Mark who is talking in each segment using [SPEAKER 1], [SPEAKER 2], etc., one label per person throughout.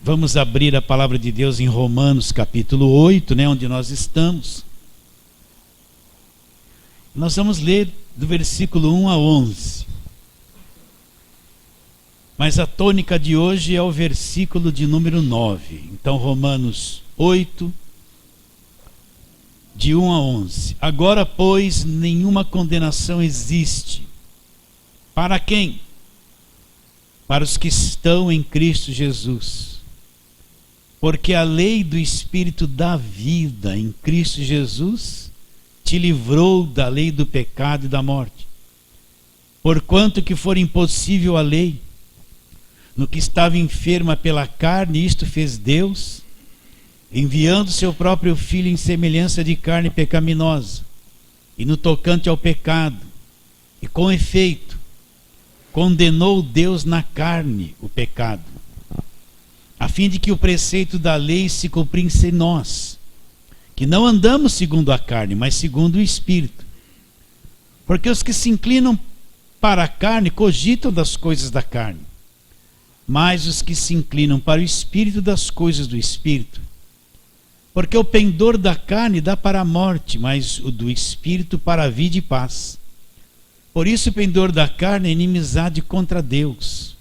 [SPEAKER 1] Vamos abrir a palavra de Deus em Romanos capítulo 8, onde nós estamos. Nós vamos ler do versículo 1 a 11. Mas a tônica de hoje é o versículo de número 9. Então, Romanos 8, de 1 a 11. Agora, pois, nenhuma condenação existe. Para quem? Para os que estão em Cristo Jesus. Porque a lei do Espírito da vida em Cristo Jesus te livrou da lei do pecado e da morte. Porquanto que for impossível a lei, no que estava enferma pela carne, isto fez Deus, enviando seu próprio Filho em semelhança de carne pecaminosa, e no tocante ao pecado, e com efeito, condenou Deus na carne o pecado, a fim de que o preceito da lei se cumprisse em nós, que não andamos segundo a carne, mas segundo o Espírito. Porque os que se inclinam para a carne cogitam das coisas da carne, mas os que se inclinam para o Espírito das coisas do Espírito. Porque o pendor da carne dá para a morte, mas o do Espírito para a vida e paz. Por isso o pendor da carne é inimizade contra Deus,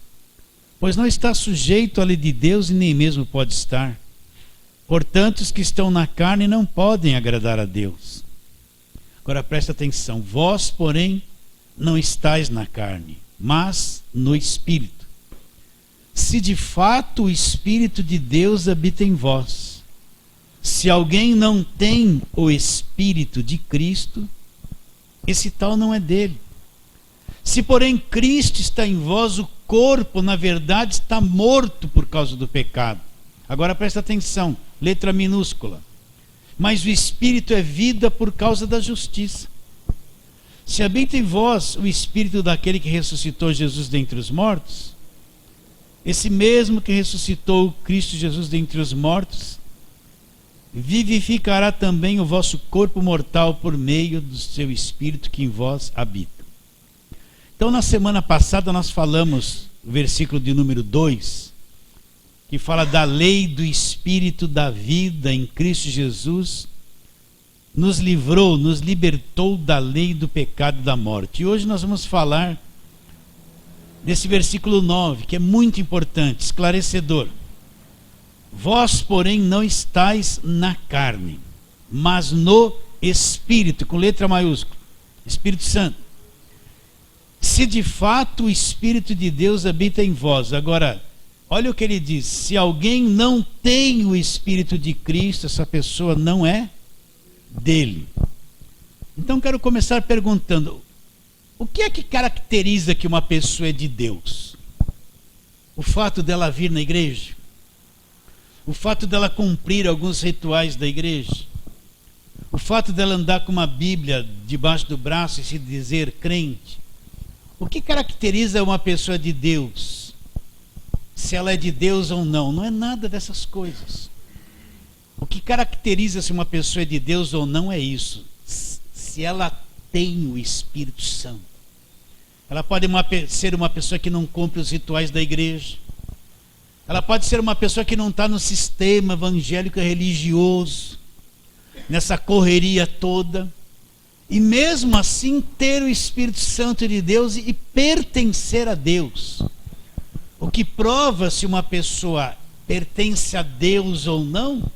[SPEAKER 1] pois não está sujeito à lei de Deus e nem mesmo pode estar. Portanto, os que estão na carne não podem agradar a Deus. Agora presta atenção, vós, porém, não estáis na carne, mas no Espírito. Se de fato o Espírito de Deus habita em vós. Se alguém não tem o Espírito de Cristo, esse tal não é dele. Se porém Cristo está em vós, o corpo, na verdade, está morto por causa do pecado. Agora presta atenção, letra minúscula. Mas o Espírito é vida por causa da justiça. Se habita em vós o Espírito daquele que ressuscitou Jesus dentre os mortos, esse mesmo que ressuscitou Cristo Jesus dentre os mortos, vivificará também o vosso corpo mortal por meio do seu Espírito que em vós habita. Então, na semana passada nós falamos o versículo de número 2, que fala da lei do Espírito da vida em Cristo Jesus, nos livrou, nos libertou da lei do pecado e da morte. E hoje nós vamos falar desse versículo 9, que é muito importante, esclarecedor. Vós, porém, não estáis na carne, mas no Espírito, com letra maiúscula, Espírito Santo. Se de fato o Espírito de Deus habita em vós. Agora, olha o que ele diz: se alguém não tem o Espírito de Cristo, essa pessoa não é dele. Então quero começar perguntando: o que é que caracteriza que uma pessoa é de Deus? O fato dela vir na igreja? O fato dela cumprir alguns rituais da igreja? O fato dela andar com uma Bíblia debaixo do braço e se dizer crente? O que caracteriza uma pessoa de Deus? Se ela é de Deus ou não? Não é nada dessas coisas. O que caracteriza se uma pessoa é de Deus ou não é isso. Se ela tem o Espírito Santo. Ela pode ser uma pessoa que não cumpre os rituais da igreja. Ela pode ser uma pessoa que não está no sistema evangélico religioso, nessa correria toda. E mesmo assim ter o Espírito Santo de Deus e pertencer a Deus. O que prova se uma pessoa pertence a Deus ou não,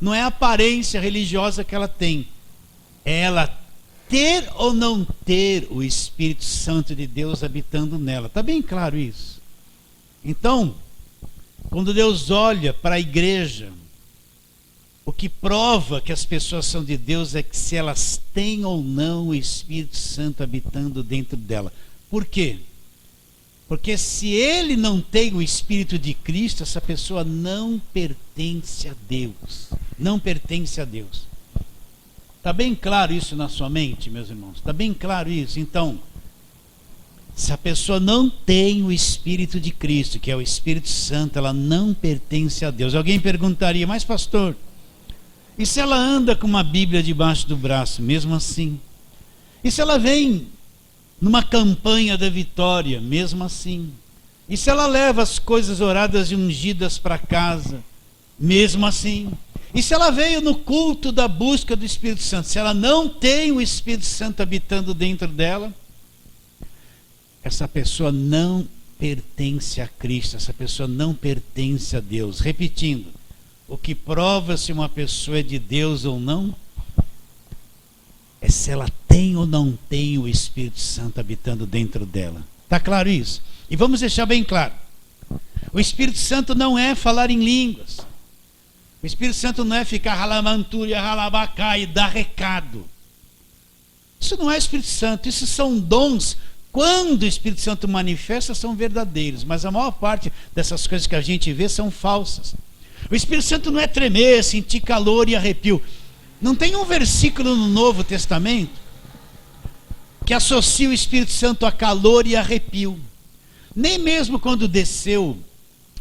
[SPEAKER 1] não é a aparência religiosa que ela tem. É ela ter ou não ter o Espírito Santo de Deus habitando nela. Está bem claro isso? Então, quando Deus olha para a igreja, o que prova que as pessoas são de Deus é que se elas têm ou não o Espírito Santo habitando dentro dela. Por quê? Porque se ele não tem o Espírito de Cristo, essa pessoa não pertence a Deus. Não pertence a Deus. Está bem claro isso na sua mente, meus irmãos? Está bem claro isso? Então, se a pessoa não tem o Espírito de Cristo, que é o Espírito Santo, ela não pertence a Deus. Alguém perguntaria: mas pastor, e se ela anda com uma Bíblia debaixo do braço, mesmo assim? E se ela vem numa campanha da vitória, mesmo assim? E se ela leva as coisas oradas e ungidas para casa, mesmo assim? E se ela veio no culto da busca do Espírito Santo, se ela não tem o Espírito Santo habitando dentro dela, essa pessoa não pertence a Cristo, essa pessoa não pertence a Deus. Repetindo, o que prova se uma pessoa é de Deus ou não, é se ela tem ou não tem o Espírito Santo habitando dentro dela. Está claro isso? E vamos deixar bem claro. O Espírito Santo não é falar em línguas. O Espírito Santo não é ficar ralamanturia, ralabacá e dar recado. Isso não é Espírito Santo, isso são dons. Quando o Espírito Santo manifesta, são verdadeiros, mas a maior parte dessas coisas que a gente vê são falsas. O Espírito Santo não é tremer, sentir calor e arrepio. Não tem um versículo no Novo Testamento que associa o Espírito Santo a calor e arrepio. Nem mesmo quando desceu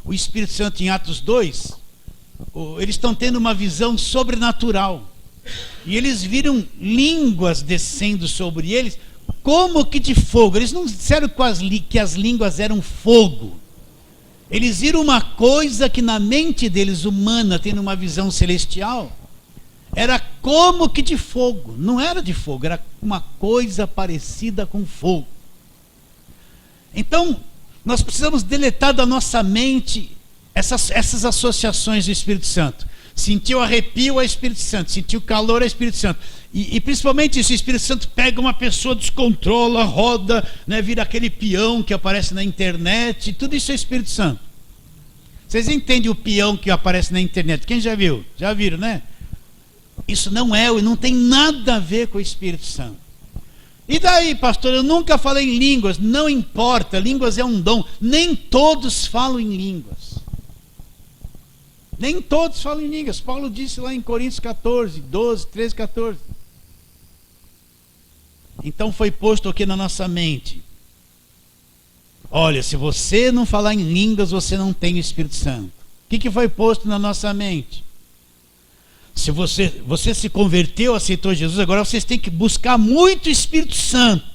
[SPEAKER 1] o Espírito Santo em Atos 2, eles estão tendo uma visão sobrenatural. E eles viram línguas descendo sobre eles, como que de fogo. Eles não disseram que as línguas eram fogo. Eles viram uma coisa que na mente deles, humana, tendo uma visão celestial, era como que de fogo. Não era de fogo, era uma coisa parecida com fogo. Então, nós precisamos deletar da nossa mente essas associações do Espírito Santo. Sentiu arrepio ao Espírito Santo, sentiu calor ao Espírito Santo. E principalmente isso, o Espírito Santo pega uma pessoa, descontrola, roda, né, vira aquele peão que aparece na internet, tudo isso é Espírito Santo. Vocês entendem o peão que aparece na internet? Quem já viu? Já viram, né? Isso não tem nada a ver com o Espírito Santo. E daí, pastor, eu nunca falei em línguas. Não importa, línguas é um dom. Nem todos falam em línguas. Nem todos falam em línguas. Paulo disse lá em Coríntios 14, 12, 13, 14. Então foi posto aqui na nossa mente. Olha, se você não falar em línguas, você não tem o Espírito Santo. O que foi posto na nossa mente? Se você se converteu, aceitou Jesus, agora vocês têm que buscar muito o Espírito Santo.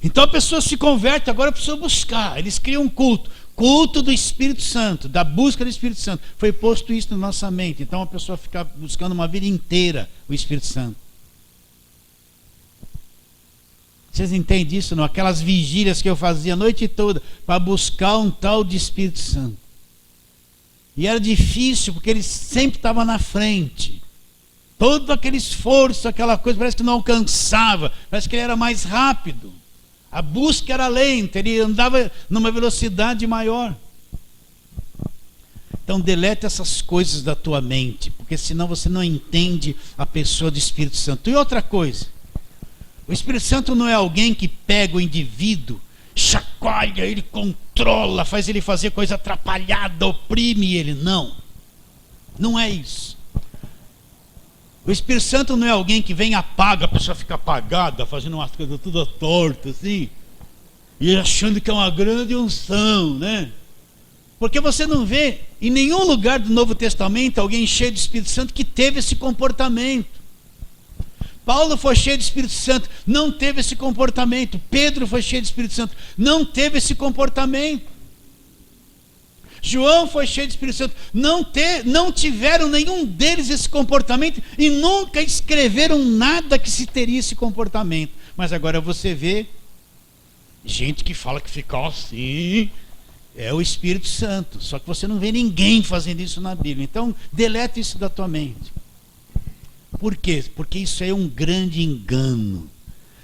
[SPEAKER 1] Então a pessoa se converte, agora precisa buscar. Eles criam um culto do Espírito Santo, da busca do Espírito Santo. Foi posto isso na nossa mente. Então a pessoa fica buscando uma vida inteira o Espírito Santo. Vocês entendem isso, não? Aquelas vigílias que eu fazia a noite toda para buscar um tal de Espírito Santo. E era difícil, porque ele sempre estava na frente. Todo aquele esforço, aquela coisa, parece que não alcançava. Parece que ele era mais rápido. A busca era lenta, ele andava numa velocidade maior. Então deleta essas coisas da tua mente, porque senão você não entende a pessoa do Espírito Santo. E outra coisa, o Espírito Santo não é alguém que pega o indivíduo, chacoalha, ele controla, faz ele fazer coisa atrapalhada, oprime ele. Não é isso. O Espírito Santo não é alguém que vem e apaga, a pessoa fica apagada, fazendo umas coisas tudo tortas assim, e achando que é uma grande unção, né? Porque você não vê em nenhum lugar do Novo Testamento alguém cheio do Espírito Santo que teve esse comportamento. Paulo foi cheio do Espírito Santo, não teve esse comportamento. Pedro foi cheio do Espírito Santo, não teve esse comportamento. João foi cheio do Espírito Santo, não tiveram nenhum deles esse comportamento e nunca escreveram nada que se teria esse comportamento. Mas agora você vê gente que fala que fica assim, é o Espírito Santo. Só que você não vê ninguém fazendo isso na Bíblia. Então deleta isso da tua mente. Por quê? Porque isso é um grande engano.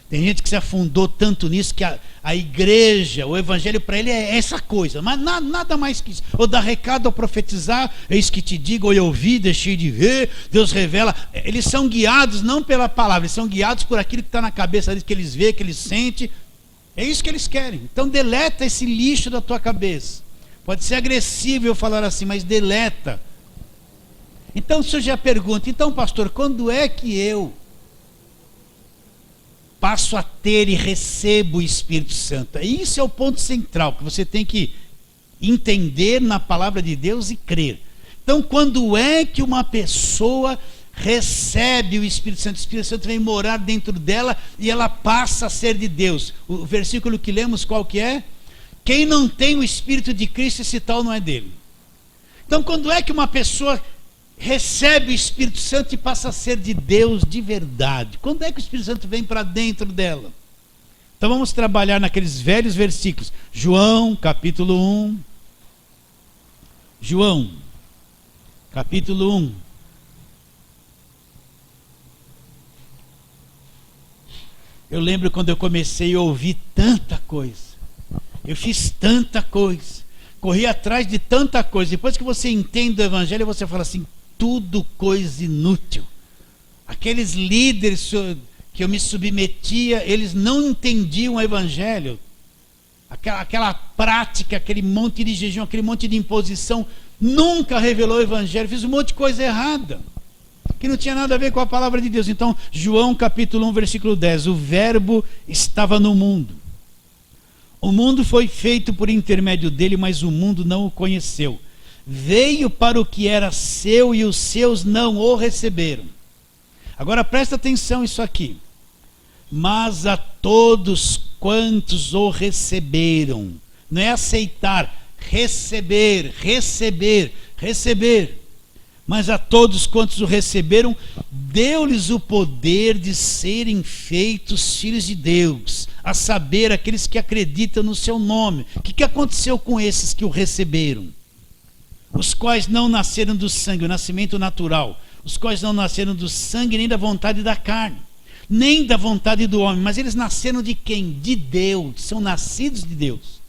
[SPEAKER 1] Tem gente que se afundou tanto nisso que a igreja, o evangelho para ele é essa coisa, mas nada mais que isso. Ou dar recado ou profetizar, eis que te digo, ou eu ouvi, deixei de ver, Deus revela. Eles são guiados não pela palavra, eles são guiados por aquilo que está na cabeça deles, que eles veem, que eles sentem. É isso que eles querem. Então deleta esse lixo da tua cabeça. Pode ser agressivo eu falar assim, mas deleta. Então surge a pergunta, então pastor, quando é que eu passo a ter e recebo o Espírito Santo? Isso é o ponto central, que você tem que entender na palavra de Deus e crer. Então quando é que uma pessoa recebe o Espírito Santo vem morar dentro dela e ela passa a ser de Deus? O versículo que lemos qual que é? Quem não tem o Espírito de Cristo, esse tal não é dele. Então, quando é que uma pessoa recebe o Espírito Santo e passa a ser de Deus de verdade? Quando é que o Espírito Santo vem para dentro dela? Então vamos trabalhar naqueles velhos versículos. João, capítulo 1. João, capítulo 1. Eu lembro quando eu comecei a ouvir tanta coisa. Eu fiz tanta coisa. Corri atrás de tanta coisa. Depois que você entende o Evangelho, você fala assim, tudo coisa inútil. Aqueles líderes que eu me submetia, eles não entendiam o Evangelho. Aquela prática, aquele monte de jejum, aquele monte de imposição, nunca revelou o Evangelho. Fiz um monte de coisa errada, que não tinha nada a ver com a palavra de Deus. Então, João capítulo 1, versículo 10. O verbo estava no mundo. O mundo foi feito por intermédio dele, mas o mundo não o conheceu. Veio para o que era seu e os seus não o receberam. Agora presta atenção isso aqui. Mas a todos quantos o receberam, não é aceitar, receber. Mas a todos quantos o receberam, deu-lhes o poder de serem feitos filhos de Deus, a saber, aqueles que acreditam no seu nome. O que aconteceu com esses que o receberam? Os quais não nasceram do sangue, o nascimento natural, os quais não nasceram do sangue nem da vontade da carne, nem da vontade do homem, mas eles nasceram de quem? De Deus, são nascidos de Deus.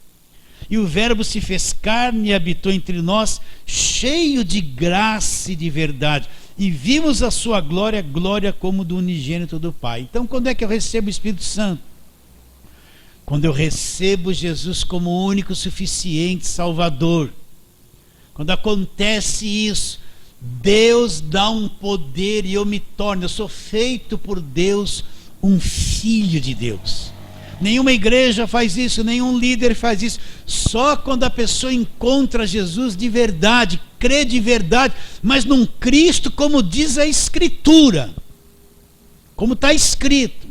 [SPEAKER 1] E o verbo se fez carne e habitou entre nós, cheio de graça e de verdade. E vimos a sua glória, glória como do unigênito do Pai. Então, quando é que eu recebo o Espírito Santo? Quando eu recebo Jesus como o único, suficiente Salvador. Quando acontece isso, Deus dá um poder e eu me torno, eu sou feito por Deus um filho de Deus. Nenhuma igreja faz isso, nenhum líder faz isso. Só quando a pessoa encontra Jesus de verdade, crê de verdade, mas num Cristo como diz a Escritura, como está escrito.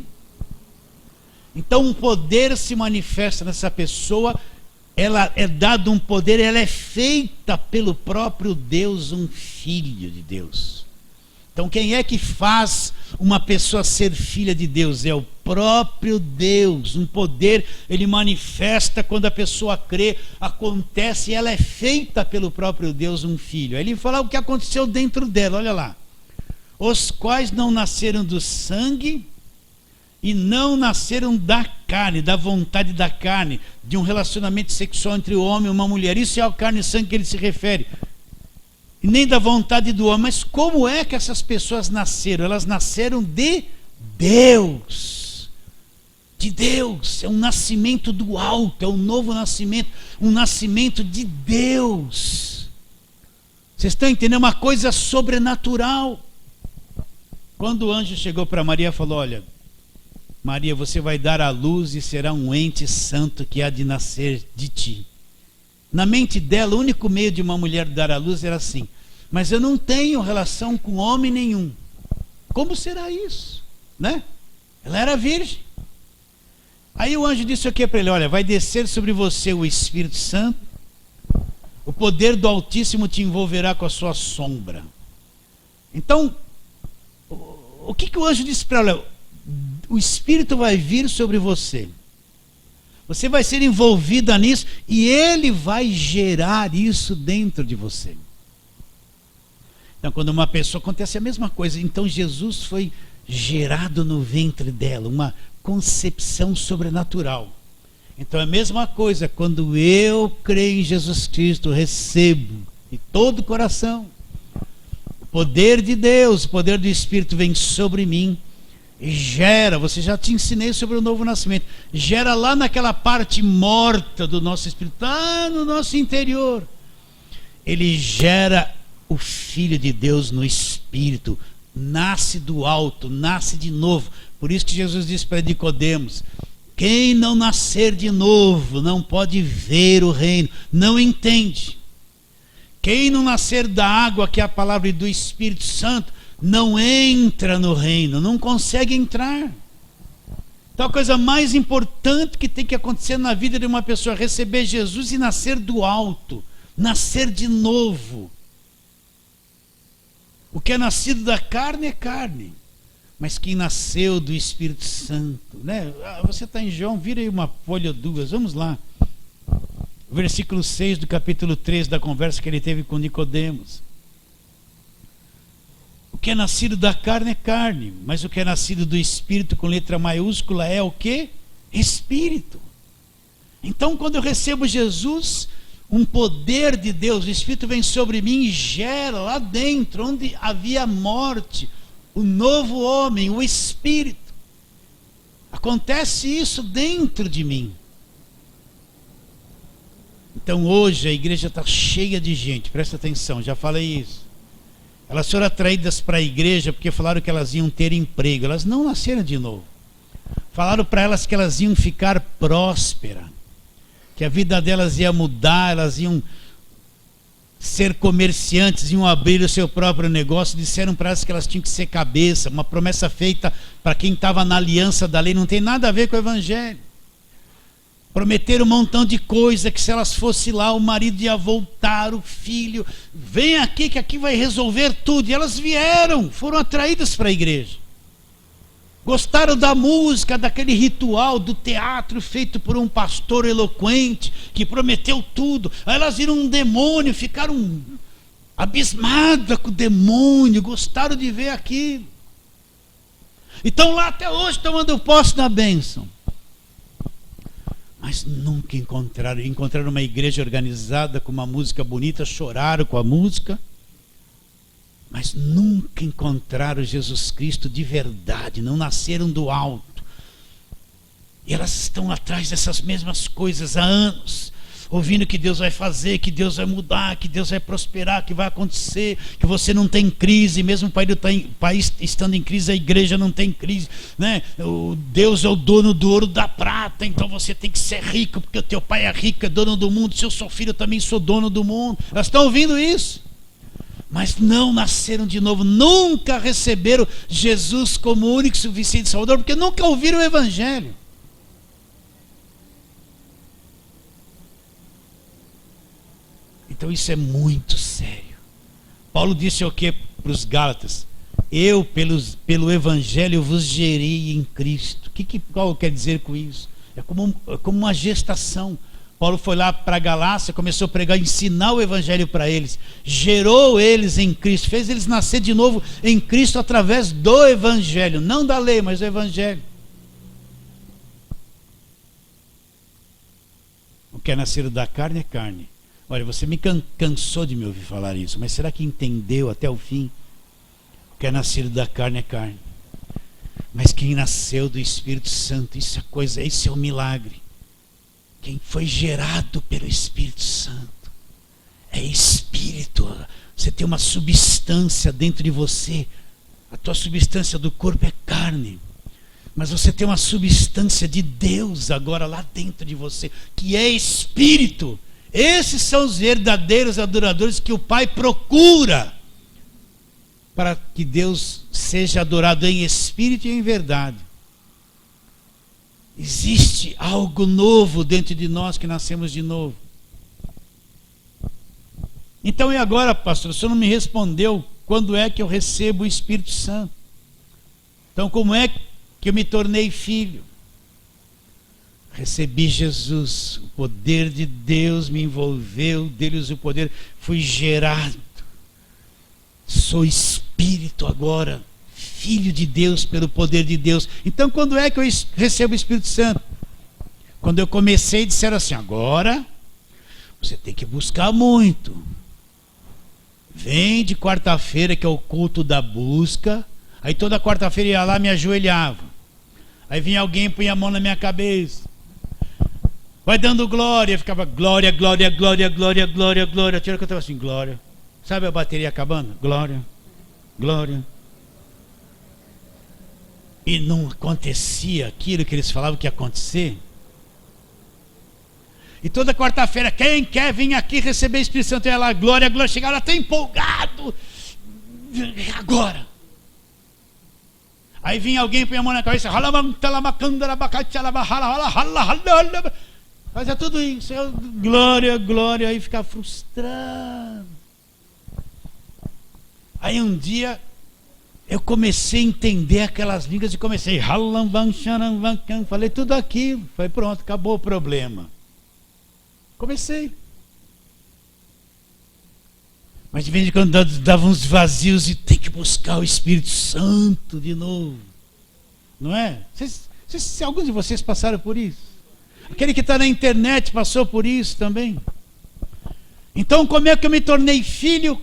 [SPEAKER 1] Então um poder se manifesta nessa pessoa, ela é dado um poder, ela é feita pelo próprio Deus, um filho de Deus. Então quem é que faz uma pessoa ser filha de Deus? É o próprio Deus. Um poder, ele manifesta quando a pessoa crê, acontece e ela é feita pelo próprio Deus, um filho. Aí ele fala o que aconteceu dentro dela, olha lá. Os quais não nasceram do sangue e não nasceram da carne, da vontade da carne, de um relacionamento sexual entre o homem e uma mulher. Isso é a carne e sangue que ele se refere. E nem da vontade do homem. Mas como é que essas pessoas nasceram? Elas nasceram de Deus. De Deus. É um nascimento do alto, é um novo nascimento, um nascimento de Deus. Vocês estão entendendo? Uma coisa sobrenatural. Quando o anjo chegou para Maria e falou, olha, Maria, você vai dar à luz e será um ente santo que há de nascer de ti. Na mente dela, o único meio de uma mulher dar à luz era assim, mas eu não tenho relação com homem nenhum. Como será isso? Né? Ela era virgem. Aí o anjo disse o que para ele? Olha, vai descer sobre você o Espírito Santo, o poder do Altíssimo te envolverá com a sua sombra. Então, o que o anjo disse para ela? O Espírito vai vir sobre você. Você vai ser envolvida nisso e ele vai gerar isso dentro de você. Então, quando uma pessoa, acontece a mesma coisa. Então, Jesus foi gerado no ventre dela, uma concepção sobrenatural. Então, é a mesma coisa, quando eu creio em Jesus Cristo, recebo de todo o coração. O poder de Deus, o poder do Espírito vem sobre mim. E gera, você já te ensinei sobre o novo nascimento, gera lá naquela parte morta do nosso espírito, lá no nosso interior. Ele gera o Filho de Deus no espírito, nasce do alto, nasce de novo. Por isso que Jesus disse para Nicodemos, quem não nascer de novo não pode ver o reino, não entende. Quem não nascer da água, que é a palavra, e do Espírito Santo, não entra no reino, não consegue entrar. Então a coisa mais importante que tem que acontecer na vida de uma pessoa é receber Jesus e nascer do alto, nascer de novo. O que é nascido da carne é carne, mas quem nasceu do Espírito Santo, né? Você está em João, vira aí uma folha ou duas, vamos lá. Versículo 6 do capítulo 3 da conversa que ele teve com Nicodemos. O que é nascido da carne é carne, mas o que é nascido do Espírito com letra maiúscula é o quê? Espírito. Então quando eu recebo Jesus, um poder de Deus, o Espírito vem sobre mim e gera lá dentro, onde havia morte, o novo homem, o Espírito. Acontece isso dentro de mim. Então hoje a igreja está cheia de gente, presta atenção, já falei isso. Elas foram atraídas para a igreja porque falaram que elas iam ter emprego. Elas não nasceram de novo. Falaram para elas que elas iam ficar prósperas, que a vida delas ia mudar, elas iam ser comerciantes, iam abrir o seu próprio negócio. Disseram para elas que elas tinham que ser cabeça, uma promessa feita para quem estava na aliança da lei, não tem nada a ver com o evangelho. Prometeram um montão de coisa, que se elas fossem lá, o marido ia voltar, o filho, vem aqui que aqui vai resolver tudo. E elas vieram, foram atraídas para a igreja. Gostaram da música, daquele ritual, do teatro feito por um pastor eloquente, que prometeu tudo. Aí elas viram um demônio, ficaram abismadas com o demônio, gostaram de ver aquilo. E estão lá até hoje tomando posse da bênção. Mas nunca encontraram uma igreja organizada com uma música bonita, choraram com a música, mas nunca encontraram Jesus Cristo de verdade, não nasceram do alto. E elas estão atrás dessas mesmas coisas há anos, ouvindo que Deus vai fazer, que Deus vai mudar, que Deus vai prosperar, que vai acontecer, que você não tem crise, mesmo o país estando em crise, a igreja não tem crise, né? O Deus é o dono do ouro e da prata, então você tem que ser rico, porque o teu pai é rico, é dono do mundo, se eu sou filho eu também sou dono do mundo. Elas estão ouvindo isso, mas não nasceram de novo, nunca receberam Jesus como único e suficiente Salvador, porque nunca ouviram o evangelho. Então isso é muito sério. Paulo disse o que para os Gálatas? Eu pelo evangelho vos gerei em Cristo. O que Paulo quer dizer com isso? É como uma gestação. Paulo foi lá para a Galácia, começou a pregar, ensinar o evangelho para eles, gerou eles em Cristo, fez eles nascer de novo em Cristo através do evangelho, não da lei, mas do evangelho. O que é nascido da carne é carne. Olha, você me cansou de me ouvir falar isso, mas será que entendeu até o fim? O que é nascido da carne é carne, mas quem nasceu do Espírito Santo, isso é o milagre. Quem foi gerado pelo Espírito Santo é Espírito. Você tem uma substância dentro de você. A tua substância do corpo é carne, mas você tem uma substância de Deus agora lá dentro de você, que é Espírito. Esses são os verdadeiros adoradores que o Pai procura, para que Deus seja adorado em espírito e em verdade. Existe algo novo dentro de nós que nascemos de novo. Então e agora, pastor? O senhor não me respondeu quando é que eu recebo o Espírito Santo. Então como é que eu me tornei filho? Recebi Jesus, o poder de Deus me envolveu, deles o poder, fui gerado. Sou espírito agora, filho de Deus pelo poder de Deus. Então quando é que eu recebo o Espírito Santo? Quando eu comecei, disseram assim: agora você tem que buscar muito. Vem de quarta-feira, que é o culto da busca. Aí toda quarta-feira ia lá, me ajoelhava. Aí vinha alguém, punha a mão na minha cabeça. Vai dando glória, ficava glória, glória, glória, glória, glória, glória. Tinha que eu estava assim, glória. Sabe a bateria acabando? Glória, glória. E não acontecia aquilo que eles falavam que ia acontecer. E toda quarta-feira, quem quer vir aqui receber o Espírito Santo? Ia lá, glória, glória. Chegava lá até empolgado. Agora. Aí vinha alguém, põe a mão na cabeça, fazia tudo isso, glória, glória, aí ficava frustrado. Aí um dia eu comecei a entender aquelas línguas e comecei, falei tudo aquilo, falei pronto, acabou o problema. Comecei. Mas de vez em quando dava uns vazios e tem que buscar o Espírito Santo de novo. Não é? Alguns de vocês passaram por isso. Aquele que está na internet passou por isso também. Então como é que eu me tornei filho?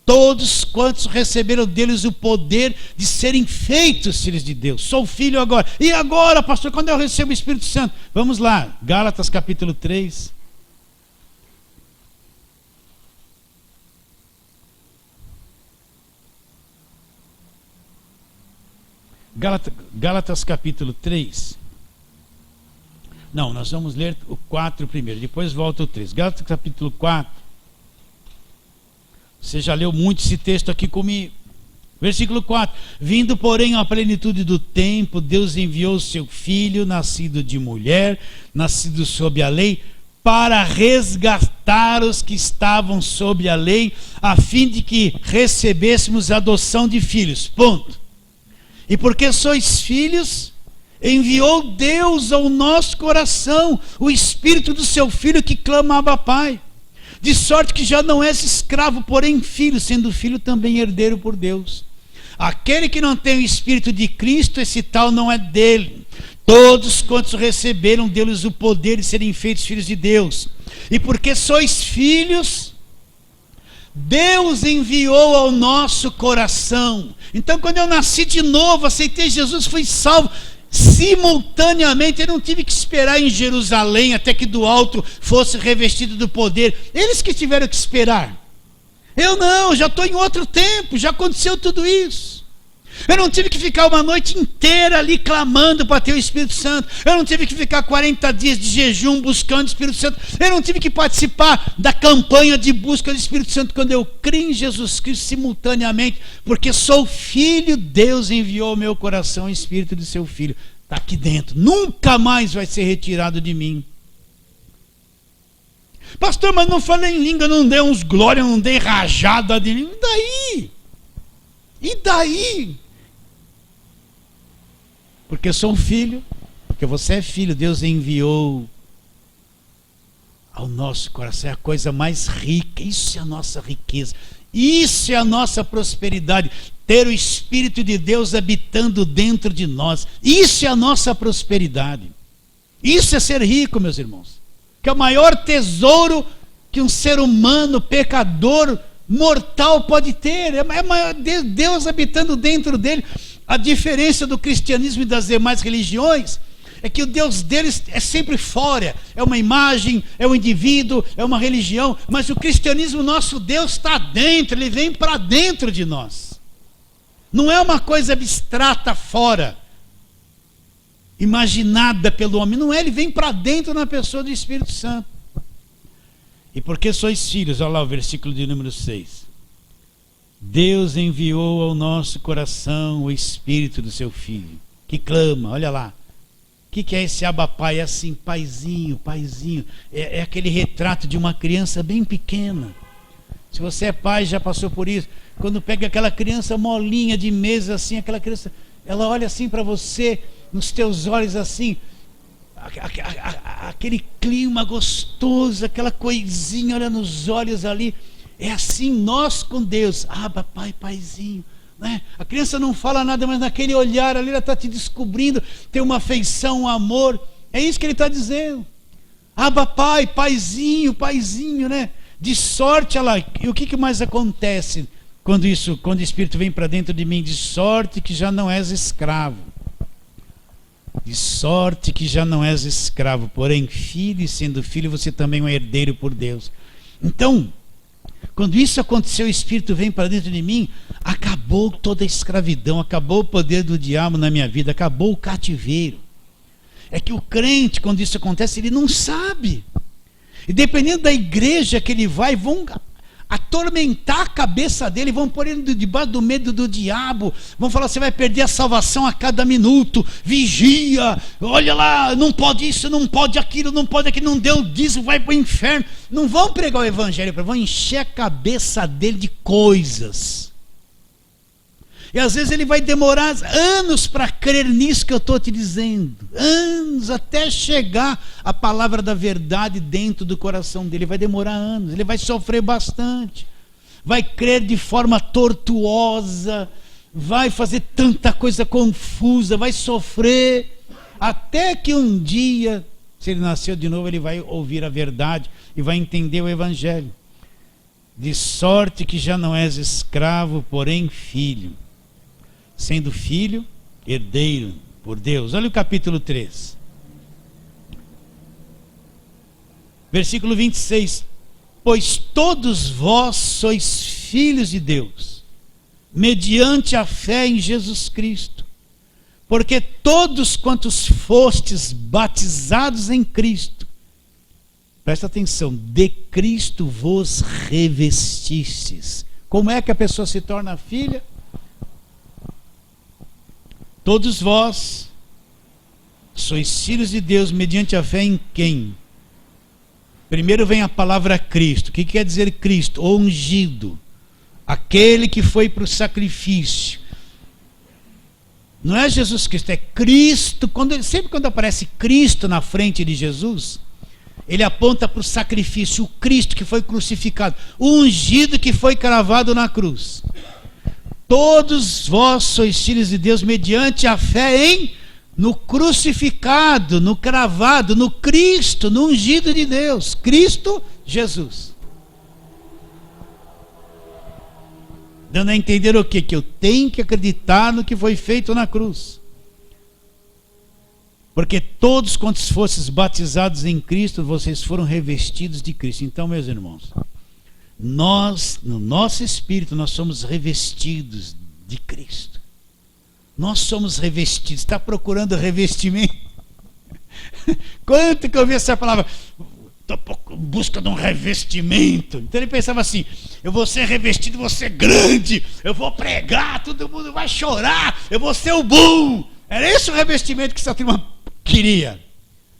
[SPEAKER 1] Todos quantos receberam deles o poder de serem feitos filhos de Deus. Sou filho agora. E agora, pastor, quando eu recebo o Espírito Santo? Vamos lá, Gálatas capítulo 3. Gálatas capítulo 3. Não, nós vamos ler o 4 primeiro, depois volta o 3. Gálatas capítulo 4. Você já leu muito esse texto aqui comigo. Versículo 4. Vindo, porém, à plenitude do tempo, Deus enviou o seu Filho, nascido de mulher, nascido sob a lei, para resgatar os que estavam sob a lei, a fim de que recebêssemos a adoção de filhos. Ponto. E porque sois filhos, enviou Deus ao nosso coração o Espírito do seu Filho que clamava Pai. De sorte que já não és escravo, porém filho, sendo filho também herdeiro por Deus. Aquele que não tem o Espírito de Cristo, esse tal não é dele. Todos quantos receberam deles o poder de serem feitos filhos de Deus. E porque sois filhos, Deus enviou ao nosso coração. Então quando eu nasci de novo, aceitei Jesus, fui salvo. Simultaneamente, eu não tive que esperar em Jerusalém até que do alto fosse revestido do poder. Eles que tiveram que esperar. Eu não, já estou em outro tempo, já aconteceu tudo isso. Eu não tive que ficar uma noite inteira ali clamando para ter o Espírito Santo. Eu não tive que ficar 40 dias de jejum buscando o Espírito Santo. Eu não tive que participar da campanha de busca do Espírito Santo quando eu criei em Jesus Cristo simultaneamente, porque sou filho, Deus enviou ao meu coração o Espírito do seu Filho. Está aqui dentro, nunca mais vai ser retirado de mim. Pastor, mas não falei em língua, não dei uns glórias, não dei rajada de língua. E daí? E daí? Porque eu sou um filho, porque você é filho, Deus enviou ao nosso coração. É a coisa mais rica, isso é a nossa riqueza, isso é a nossa prosperidade. Ter o Espírito de Deus habitando dentro de nós, isso é a nossa prosperidade. Isso é ser rico, meus irmãos. Que é o maior tesouro que um ser humano, pecador, mortal pode ter. É Deus habitando dentro dele. A diferença do cristianismo e das demais religiões é que o Deus deles é sempre fora. É uma imagem, é um indivíduo, é uma religião. Mas o cristianismo, nosso Deus está dentro, ele vem para dentro de nós. Não é uma coisa abstrata fora, imaginada pelo homem. Não é, ele vem para dentro na pessoa do Espírito Santo. E porque sois filhos, olha lá o versículo de número 6. Deus enviou ao nosso coração o Espírito do seu Filho, que clama, olha lá. O que é esse Abba Pai? É assim, paizinho, paizinho. É aquele retrato de uma criança bem pequena. Se você é pai, já passou por isso. Quando pega aquela criança molinha de mesa assim, aquela criança, ela olha assim para você, nos teus olhos assim, aquele clima gostoso, aquela coisinha, olha nos olhos ali. É assim nós com Deus. Abba, pai, paizinho. Né? A criança não fala nada, mas naquele olhar ali ela está te descobrindo, tem uma afeição, um amor. É isso que ele está dizendo. Abba, pai, paizinho, paizinho, né? De sorte, olha lá, e o que mais acontece quando o Espírito vem para dentro de mim? De sorte que já não és escravo. De sorte que já não és escravo, porém filho, e sendo filho você também é um herdeiro por Deus. Então, quando isso aconteceu, o Espírito vem para dentro de mim, acabou toda a escravidão, acabou o poder do diabo na minha vida, acabou o cativeiro. É que o crente, quando isso acontece, ele não sabe. E dependendo da igreja que ele vai, atormentar a cabeça dele, vão pôr ele debaixo do medo do diabo, vão falar: você vai perder a salvação a cada minuto, vigia, olha lá, não pode isso, não pode aquilo, não deu dízimo, vai para o inferno. Não vão pregar o evangelho, vão encher a cabeça dele de coisas. E às vezes ele vai demorar anos para crer nisso que eu estou te dizendo. Anos, até chegar a palavra da verdade dentro do coração dele. Vai demorar anos, ele vai sofrer bastante. Vai crer de forma tortuosa, vai fazer tanta coisa confusa, vai sofrer. Até que um dia, se ele nasceu de novo, ele vai ouvir a verdade e vai entender o evangelho. De sorte que já não és escravo, porém filho. Sendo filho, herdeiro por Deus. Olha o capítulo 3. Versículo 26. Pois todos vós sois filhos de Deus, mediante a fé em Jesus Cristo. Porque todos quantos fostes batizados em Cristo, presta atenção, de Cristo vos revestistes. Como é que a pessoa se torna filha? Todos vós sois filhos de Deus mediante a fé em quem? Primeiro vem a palavra Cristo. O que quer dizer Cristo? O ungido. Aquele que foi para o sacrifício. Não é Jesus Cristo, é Cristo. Sempre quando aparece Cristo na frente de Jesus, ele aponta para o sacrifício, o Cristo que foi crucificado, o ungido que foi cravado na cruz. Todos vós sois filhos de Deus mediante a fé no crucificado, no cravado, no Cristo, no ungido de Deus, Cristo Jesus. Dando a entender o quê? Que eu tenho que acreditar no que foi feito na cruz. Porque todos quantos fostes batizados em Cristo, vocês foram revestidos de Cristo. Então, meus irmãos, nós, no nosso espírito, nós somos revestidos de Cristo. Nós somos revestidos. Está procurando revestimento? Quanto que eu vi essa palavra? Estou em busca de um revestimento. Então ele pensava assim: eu vou ser revestido, vou ser grande, eu vou pregar, todo mundo vai chorar, eu vou ser o bom. Era esse o revestimento que essa turma queria,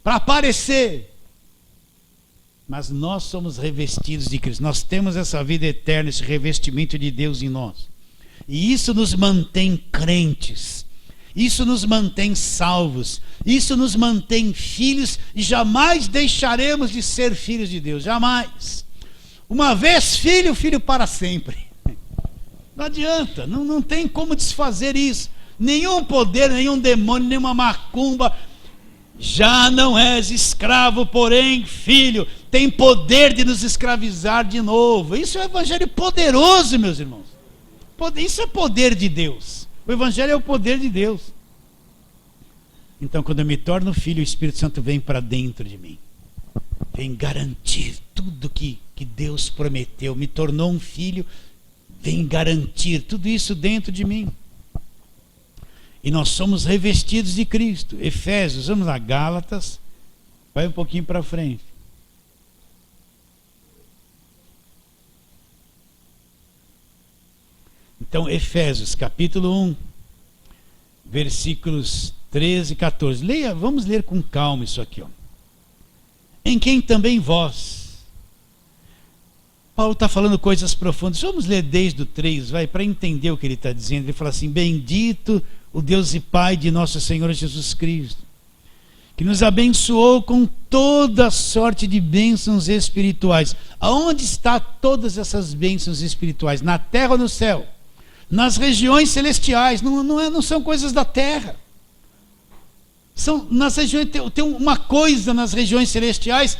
[SPEAKER 1] para aparecer. Mas nós somos revestidos de Cristo. Nós temos essa vida eterna, esse revestimento de Deus em nós. E isso nos mantém crentes. Isso nos mantém salvos. Isso nos mantém filhos. E jamais deixaremos de ser filhos de Deus. Jamais. Uma vez filho, filho para sempre. Não adianta. Não tem como desfazer isso. Nenhum poder, nenhum demônio, nenhuma macumba. Já não és escravo, porém filho. Tem poder de nos escravizar de novo. Isso é um evangelho poderoso, meus irmãos. Isso é poder de Deus. O evangelho é o poder de Deus. Então, quando eu me torno filho, o Espírito Santo vem para dentro de mim. Vem garantir tudo que Deus prometeu. Me tornou um filho, vem garantir tudo isso dentro de mim. E nós somos revestidos de Cristo. Efésios, vamos lá, Gálatas. Vai um pouquinho para frente. Então, Efésios, capítulo 1, versículos 13 e 14. Leia, vamos ler com calma isso aqui. Ó. Em quem também vós. Paulo está falando coisas profundas. Vamos ler desde o 3, para entender o que ele está dizendo. Ele fala assim: bendito o Deus e Pai de nosso Senhor Jesus Cristo, que nos abençoou com toda sorte de bênçãos espirituais. Aonde estão todas essas bênçãos espirituais? Na terra ou no céu? Nas regiões celestiais. Não são coisas da terra. São nas regiões, tem uma coisa nas regiões celestiais.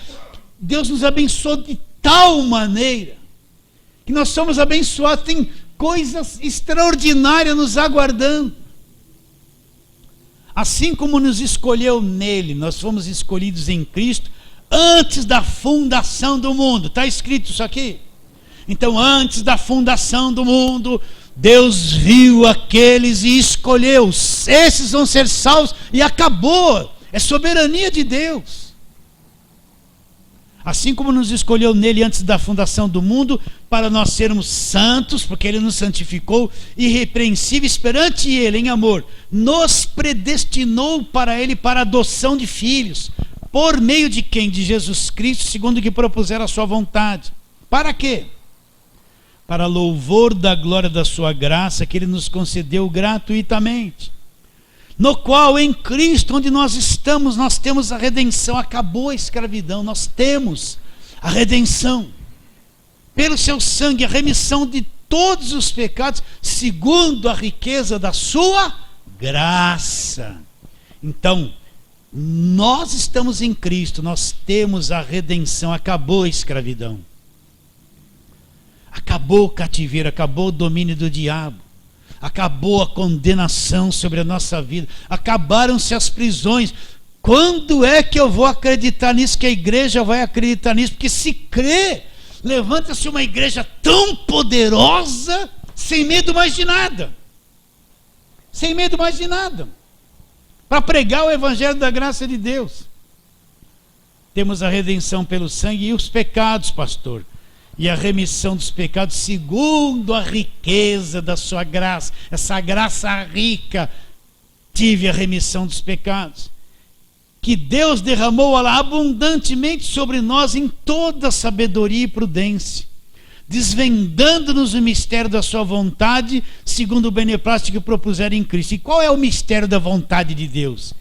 [SPEAKER 1] Deus nos abençoou de tal maneira que nós somos abençoados. Tem coisas extraordinárias nos aguardando. Assim como nos escolheu nele, nós fomos escolhidos em Cristo antes da fundação do mundo. Está escrito isso aqui? Então, antes da fundação do mundo, Deus viu aqueles e escolheu. Esses vão ser salvos e acabou. É soberania de Deus. Assim como nos escolheu nele antes da fundação do mundo, para nós sermos santos, porque ele nos santificou, irrepreensíveis perante ele em amor, nos predestinou para ele para a adoção de filhos, por meio de quem? De Jesus Cristo, segundo o que propuser a sua vontade. Para quê? Para louvor da glória da sua graça, que ele nos concedeu gratuitamente. No qual, em Cristo, onde nós estamos, nós temos a redenção. Acabou a escravidão, nós temos a redenção. Pelo seu sangue, a remissão de todos os pecados, segundo a riqueza da sua graça. Então, nós estamos em Cristo, nós temos a redenção. Acabou a escravidão. Acabou o cativeiro, acabou o domínio do diabo. Acabou a condenação sobre a nossa vida. Acabaram-se as prisões. Quando é que eu vou acreditar nisso? Que a igreja vai acreditar nisso? Porque se crê, levanta-se uma igreja tão poderosa, sem medo mais de nada. Sem medo mais de nada. Para pregar o evangelho da graça de Deus. Temos a redenção pelo sangue e os pecados, pastor. E a remissão dos pecados segundo a riqueza da sua graça. Essa graça rica, tive a remissão dos pecados, que Deus derramou abundantemente sobre nós em toda sabedoria e prudência, desvendando-nos o mistério da sua vontade, segundo o beneplácito que propuseram em Cristo. E qual é o mistério da vontade de Deus?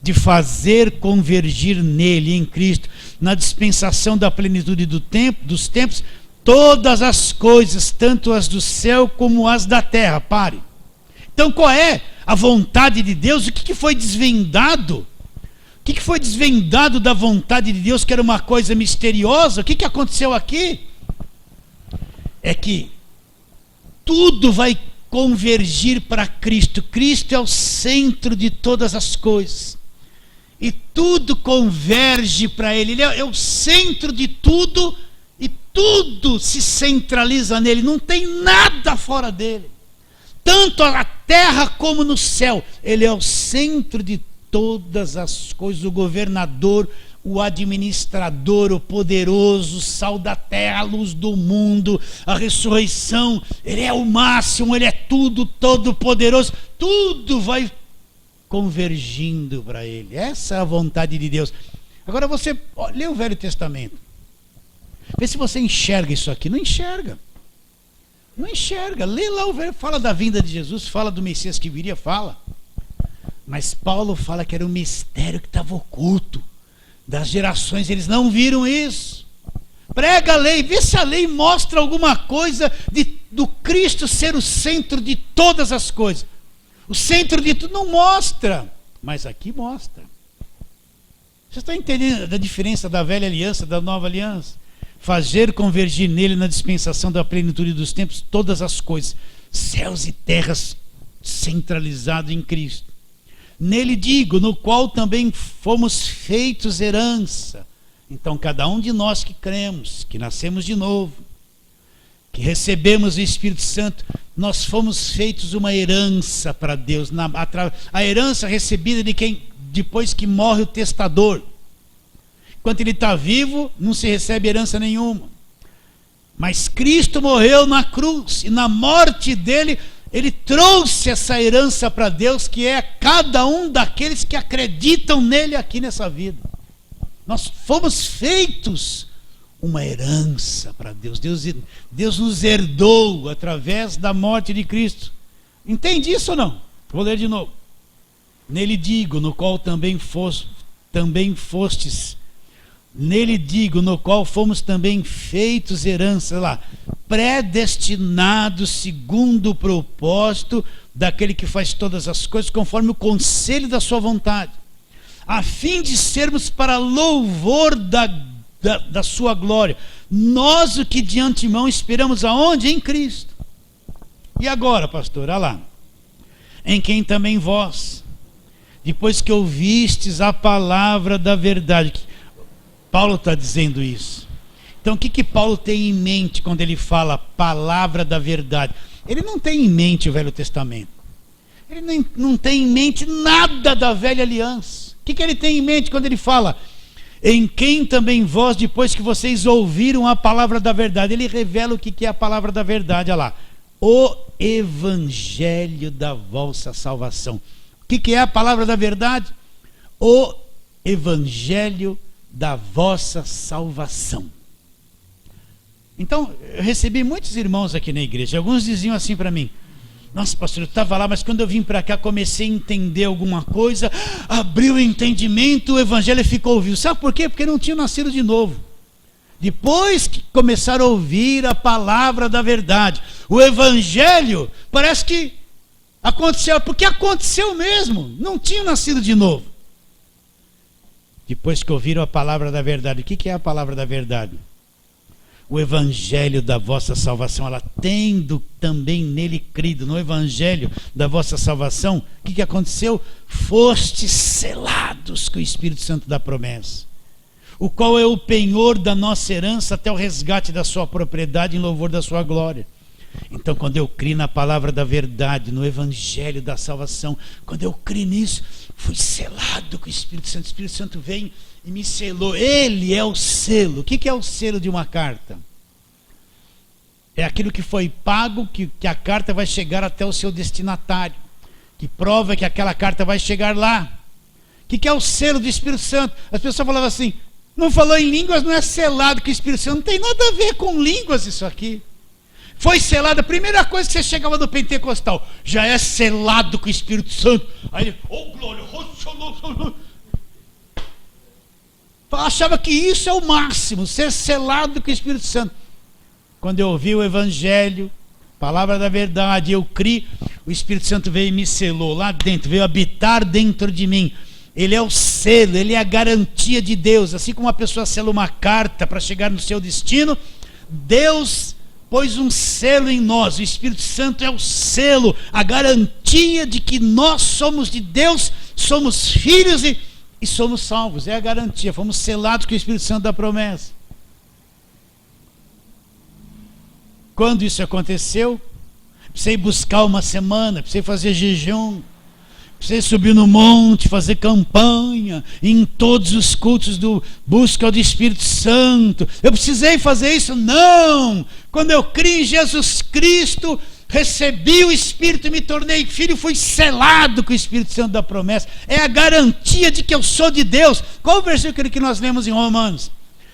[SPEAKER 1] De fazer convergir nele, em Cristo, na dispensação da plenitude dos tempos, todas as coisas, tanto as do céu como as da terra. Pare. Então qual é a vontade de Deus? O que foi desvendado? O que foi desvendado da vontade de Deus, que era uma coisa misteriosa? O que aconteceu aqui? É que tudo vai convergir para Cristo. Cristo é o centro de todas as coisas. E tudo converge para Ele. Ele é o centro de tudo e tudo se centraliza nele. Não tem nada fora dele. Tanto a terra como no céu. Ele é o centro de todas as coisas. O governador, o administrador, o poderoso, o sal da terra, a luz do mundo, a ressurreição. Ele é o máximo, ele é tudo, todo poderoso. Tudo vai convergindo para ele. Essa é a vontade de Deus. Agora você lê o Velho Testamento. Vê se você enxerga isso aqui. Não enxerga. Não enxerga. Lê lá o Velho. Fala da vinda de Jesus, fala do Messias que viria, fala. Mas Paulo fala que era um mistério que estava oculto. Das gerações, eles não viram isso. Prega a lei, vê se a lei mostra alguma coisa do Cristo ser o centro de todas as coisas. O centro de tudo não mostra, mas aqui mostra. Você está entendendo a diferença da velha aliança, da nova aliança? Fazer convergir nele, na dispensação da plenitude dos tempos, todas as coisas, céus e terras, centralizado em Cristo. Nele digo, no qual também fomos feitos herança. Então cada um de nós que cremos, que nascemos de novo, que recebemos o Espírito Santo, nós fomos feitos uma herança para Deus. A herança recebida de quem, depois que morre o testador. Enquanto ele está vivo, não se recebe herança nenhuma. Mas Cristo morreu na cruz, e na morte dele, ele trouxe essa herança para Deus, que é cada um daqueles que acreditam nele aqui nessa vida. Nós fomos feitos uma herança para Deus. Deus nos herdou através da morte de Cristo. Entende isso ou não? Vou ler de novo. Nele digo, no qual também fostes. Nele digo, no qual fomos também feitos herança, lá, predestinados segundo o propósito daquele que faz todas as coisas conforme o conselho da sua vontade, a fim de sermos para louvor da sua glória. Nós o que de antemão esperamos aonde? Em Cristo. E agora, pastor, olha lá. Em quem também vós, depois que ouvistes a palavra da verdade. Paulo está dizendo isso. Então o que Paulo tem em mente quando ele fala palavra da verdade? Ele não tem em mente o Velho Testamento. Ele não tem em mente nada da velha aliança. O que ele tem em mente quando ele fala? em quem também vós, depois que vocês ouviram a palavra da verdade. Ele revela o que é a palavra da verdade, olha lá. O evangelho da vossa salvação. O que é a palavra da verdade? O evangelho da vossa salvação. Então, eu recebi muitos irmãos aqui na igreja. Alguns diziam assim para mim: nossa, pastor, eu estava lá, mas quando eu vim para cá, comecei a entender alguma coisa, abriu o entendimento, o evangelho ficou ouvido. Sabe por quê? Porque não tinha nascido de novo. Depois que começaram a ouvir a palavra da verdade, o evangelho parece que aconteceu, porque aconteceu mesmo, não tinha nascido de novo. Depois que ouviram a palavra da verdade, o que é a palavra da verdade? O evangelho da vossa salvação. Ela tendo também nele crido, no evangelho da vossa salvação, o que aconteceu? Fostes selados com o Espírito Santo da promessa, o qual é o penhor da nossa herança até o resgate da sua propriedade em louvor da sua glória. Então, quando eu criei na palavra da verdade, no evangelho da salvação, quando eu criei nisso, fui selado com o Espírito Santo. O Espírito Santo vem e me selou. Ele é o selo. O que é o selo de uma carta? É aquilo que foi pago, que a carta vai chegar até o seu destinatário, que prova que aquela carta vai chegar lá. O que é o selo do Espírito Santo? As pessoas falavam assim: não falou em línguas, não é selado com o Espírito Santo. Não tem nada a ver com línguas isso aqui. Foi selado, a primeira coisa que você chegava no pentecostal, já é selado com o Espírito Santo. Aí ele, oh glória, achava que isso é o máximo, ser selado com o Espírito Santo. Quando eu ouvi o evangelho, palavra da verdade, eu criei, o Espírito Santo veio e me selou lá dentro, veio habitar dentro de mim. Ele é o selo, ele é a garantia de Deus. Assim como uma pessoa sela uma carta para chegar no seu destino, Deus pôs um selo em nós. O Espírito Santo é o selo, a garantia de que nós somos de Deus, somos filhos e somos salvos. É a garantia, fomos selados com o Espírito Santo da promessa. Quando isso aconteceu, precisei buscar uma semana, precisei fazer jejum, precisei subir no monte, fazer campanha, em todos os cultos do busca do Espírito Santo. Eu precisei fazer isso? Não! Quando eu criei em Jesus Cristo, recebi o Espírito e me tornei filho, fui selado com o Espírito Santo da promessa. É a garantia de que eu sou de Deus. Qual o versículo que nós lemos em Romanos?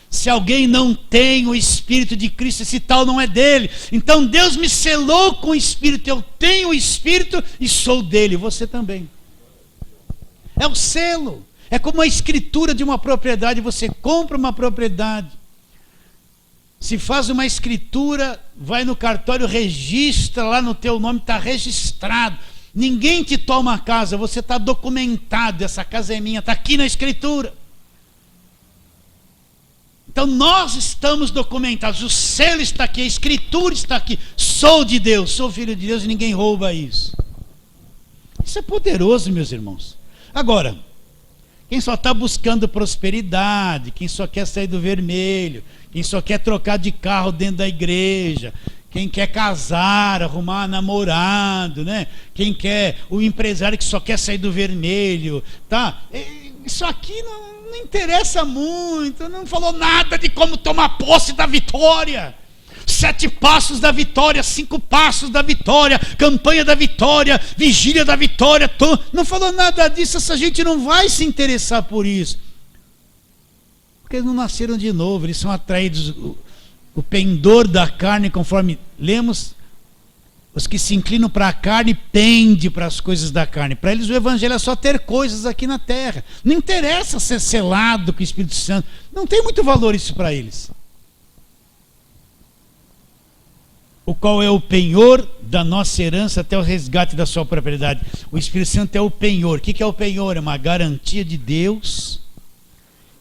[SPEAKER 1] Se alguém não tem o Espírito de Cristo, esse tal não é dele. Então Deus me selou com o Espírito. Eu tenho o Espírito e sou dele. Você também. É o selo. É como a escritura de uma propriedade. Você compra uma propriedade, se faz uma escritura, vai no cartório, registra lá no teu nome, está registrado. Ninguém te toma a casa, você está documentado. Essa casa é minha, está aqui na escritura. Então nós estamos documentados, o selo está aqui, a escritura está aqui. Sou de Deus, sou filho de Deus e ninguém rouba isso. Isso é poderoso, meus irmãos. Agora, quem só está buscando prosperidade, quem só quer sair do vermelho, quem só quer trocar de carro dentro da igreja, quem quer casar, arrumar namorado, né? Quem quer, o empresário que só quer sair do vermelho, tá? Isso aqui não interessa muito, não falou nada de como tomar posse da vitória. 7 passos da vitória, 5 passos da vitória, campanha da vitória, vigília da vitória, não falou nada disso. Essa gente não vai se interessar por isso, porque eles não nasceram de novo, eles são atraídos, o pendor da carne, conforme lemos, os que se inclinam para a carne pendem para as coisas da carne. Para eles o evangelho é só ter coisas aqui na terra, não interessa ser selado com o Espírito Santo, não tem muito valor isso para eles. O qual é o penhor da nossa herança até o resgate da sua propriedade. O Espírito Santo é o penhor. O que é o penhor? É uma garantia de Deus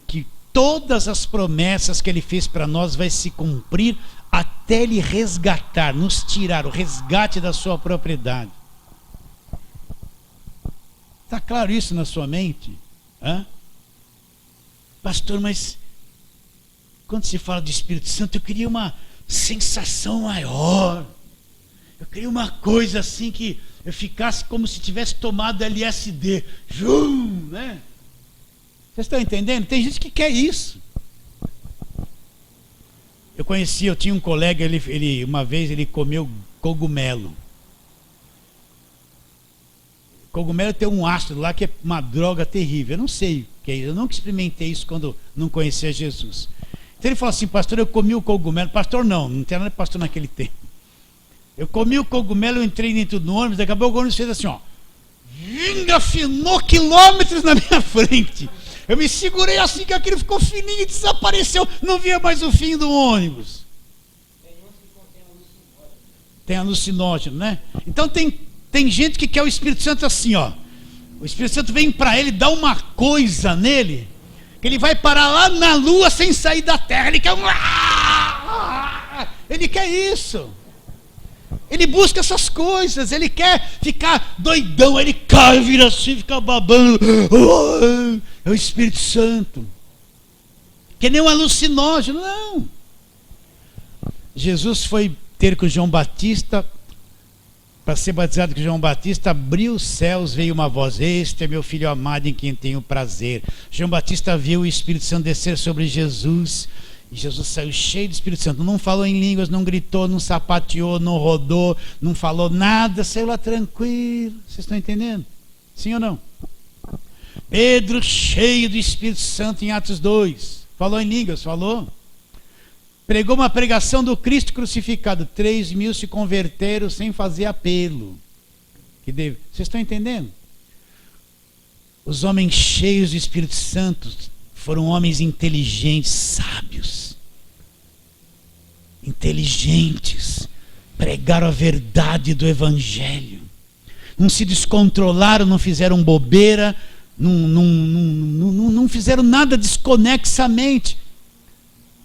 [SPEAKER 1] que todas as promessas que Ele fez para nós vai se cumprir até Ele resgatar, nos tirar, o resgate da sua propriedade. Está claro isso na sua mente? Hã? Pastor, mas quando se fala do Espírito Santo, eu queria uma sensação maior. Eu queria uma coisa assim que eu ficasse como se tivesse tomado LSD. Né? Vocês estão entendendo? Tem gente que quer isso. Eu tinha um colega, uma vez ele comeu cogumelo. Cogumelo tem um ácido lá que é uma droga terrível. Eu não sei o que é isso. Eu nunca experimentei isso quando não conhecia Jesus. Então ele falou assim: pastor, eu comi o cogumelo. Pastor não tem nada de pastor naquele tempo. Eu comi o cogumelo, eu entrei dentro do ônibus, daqui a pouco o ônibus fez assim, ó. Engafinou quilômetros na minha frente. Eu me segurei assim que aquilo ficou fininho e desapareceu. Não via mais o fim do ônibus. Tem alucinógeno, né? Então tem gente que quer o Espírito Santo assim, ó. O Espírito Santo vem para ele, dá uma coisa nele, que ele vai parar lá na lua sem sair da terra. Ele quer isso. Ele busca essas coisas, ele quer ficar doidão, ele cai, vira assim, fica babando. É o Espírito Santo. Que nem um alucinógeno, não. Jesus foi ter com João Batista, para ser batizado com João Batista, abriu os céus, veio uma voz: este é meu filho amado em quem tenho prazer. João Batista viu o Espírito Santo descer sobre Jesus. E Jesus saiu cheio do Espírito Santo, não falou em línguas, não gritou, não sapateou, não rodou, não falou nada, saiu lá tranquilo. Vocês estão entendendo? Sim ou não? Pedro, cheio do Espírito Santo, em Atos 2, falou em línguas, falou. Pregou uma pregação do Cristo crucificado, 3.000 se converteram sem fazer apelo. Vocês estão entendendo? Os homens cheios do Espírito Santo foram homens inteligentes, sábios, inteligentes, pregaram a verdade do Evangelho, não se descontrolaram, não fizeram bobeira, não fizeram nada desconexamente,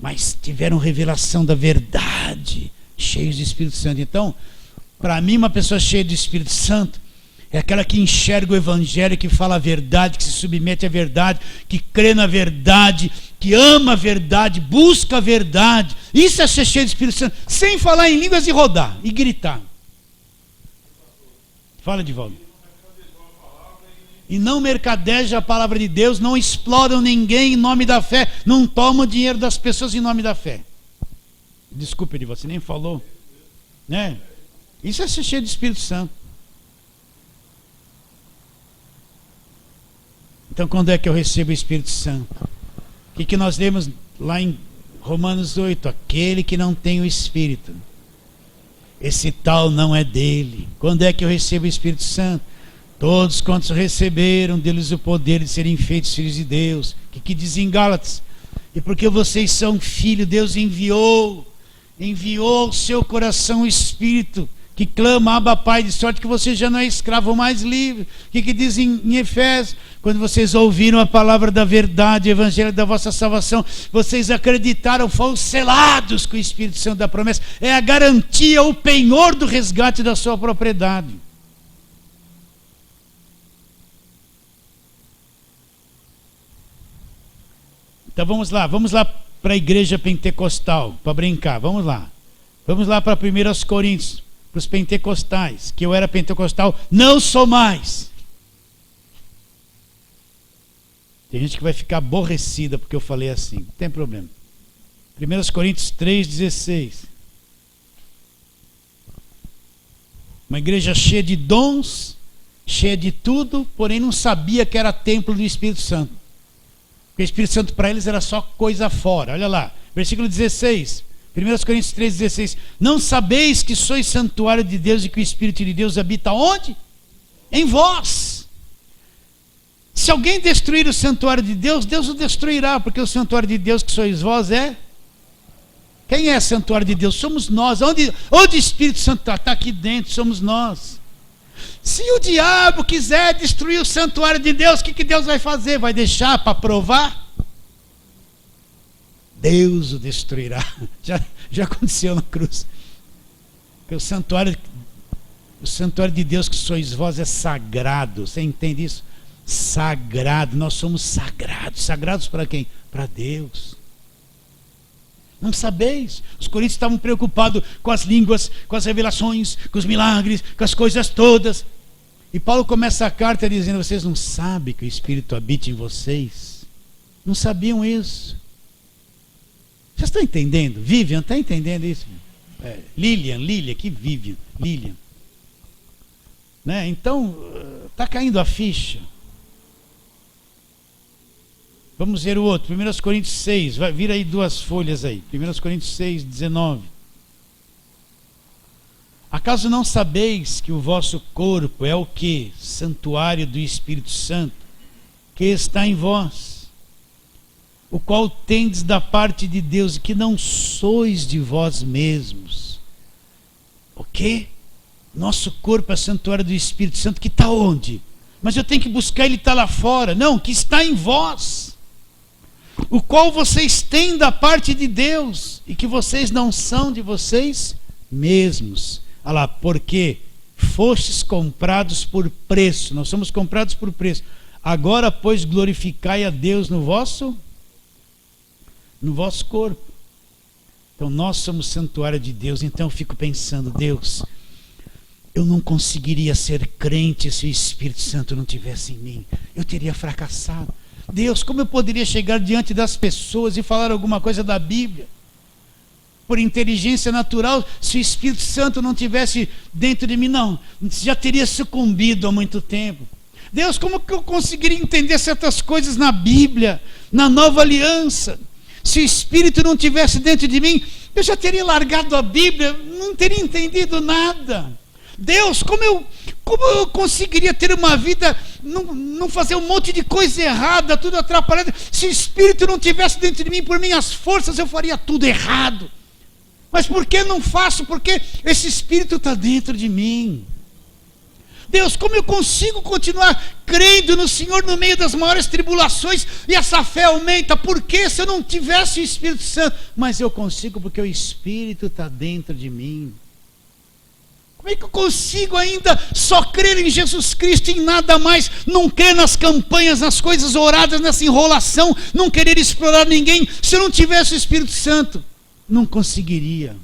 [SPEAKER 1] mas tiveram revelação da verdade, cheios de Espírito Santo. Então, para mim, uma pessoa cheia do Espírito Santo é aquela que enxerga o Evangelho, que fala a verdade, que se submete à verdade, que crê na verdade, que ama a verdade, busca a verdade. Isso é ser cheio do Espírito Santo, sem falar em línguas e rodar, e gritar. Fala de volta. E não mercadeja a palavra de Deus, não exploram ninguém em nome da fé, não tomam dinheiro das pessoas em nome da fé. Desculpe, você nem falou, né? Isso é ser cheio do Espírito Santo. Então, quando é que eu recebo o Espírito Santo? O que nós lemos lá em Romanos 8? Aquele que não tem o Espírito, esse tal não é dele. Quando é que eu recebo o Espírito Santo? Todos quantos receberam deles o poder de serem feitos filhos de Deus. O que diz em Gálatas? E porque vocês são filhos, Deus enviou ao seu coração o Espírito, que clama: Abba, Pai, de sorte que você já não é escravo, mais livre. O que diz em Efésios? Quando vocês ouviram a palavra da verdade, o evangelho da vossa salvação, vocês acreditaram, foram selados com o Espírito Santo da promessa. É a garantia, o penhor do resgate da sua propriedade. Então vamos lá para a igreja pentecostal, para brincar, vamos lá para 1 Coríntios, para os pentecostais, que eu era pentecostal, não sou mais. Tem gente que vai ficar aborrecida porque eu falei assim, não tem problema. 1 Coríntios 3,16. Uma igreja cheia de dons, cheia de tudo, porém não sabia que era templo do Espírito Santo. Porque o Espírito Santo para eles era só coisa fora. Olha lá, versículo 16. 1 Coríntios 3,16. Não sabeis que sois santuário de Deus e que o Espírito de Deus habita onde? Em vós. Se alguém destruir o santuário de Deus, Deus o destruirá, porque o santuário de Deus que sois vós é... Quem é santuário de Deus? Somos nós. Onde o Espírito Santo está? Está aqui dentro, somos nós. Se o diabo quiser destruir o santuário de Deus, o que Deus vai fazer? Vai deixar para provar? Deus o destruirá. Já aconteceu na cruz. Porque o santuário de Deus que sois vós é sagrado. Você entende isso? Sagrado. Nós somos sagrados. Sagrados para quem? Para Deus. Não sabeis? Os coríntios estavam preocupados com as línguas, com as revelações, com os milagres, com as coisas todas. E Paulo começa a carta dizendo: vocês não sabem que o Espírito habita em vocês? Não sabiam isso. Vocês estão entendendo? Vivian, está entendendo isso? Lilian, que Vivian, Lilian. Né? Então, está caindo a ficha. Vamos ver o outro, 1 Coríntios 6, vai vir aí 2 folhas aí. 1 Coríntios 6, 19. Acaso não sabeis que o vosso corpo é o quê? Santuário do Espírito Santo, que está em vós, o qual tendes da parte de Deus, e que não sois de vós mesmos. O quê? Nosso corpo é santuário do Espírito Santo, que está onde? Mas eu tenho que buscar, ele está lá fora. Não, que está em vós, o qual vocês têm da parte de Deus, e que vocês não são de vocês mesmos. Olha lá, porque fostes comprados por preço. Nós somos comprados por preço. Agora, pois, glorificai a Deus no vosso corpo. Então nós somos santuário de Deus. Então eu fico pensando, Deus, eu não conseguiria ser crente se o Espírito Santo não tivesse em mim. Eu teria fracassado. Deus, como eu poderia chegar diante das pessoas e falar alguma coisa da Bíblia por inteligência natural se o Espírito Santo não tivesse dentro de mim? Não, já teria sucumbido há muito tempo. Deus, como que eu conseguiria entender certas coisas na Bíblia, na Nova Aliança, se o Espírito não tivesse dentro de mim? Eu já teria largado a Bíblia, não teria entendido nada. Deus, como eu conseguiria ter uma vida, não fazer um monte de coisa errada, tudo atrapalhado? Se o Espírito não tivesse dentro de mim, por minhas forças eu faria tudo errado. Mas por que não faço? Porque esse Espírito está dentro de mim. Deus, como eu consigo continuar crendo no Senhor no meio das maiores tribulações e essa fé aumenta? Por que se eu não tivesse o Espírito Santo? Mas eu consigo porque o Espírito está dentro de mim. Como é que eu consigo ainda só crer em Jesus Cristo e em nada mais? Não crer nas campanhas, nas coisas oradas, nessa enrolação, não querer explorar ninguém. Se eu não tivesse o Espírito Santo, não conseguiria.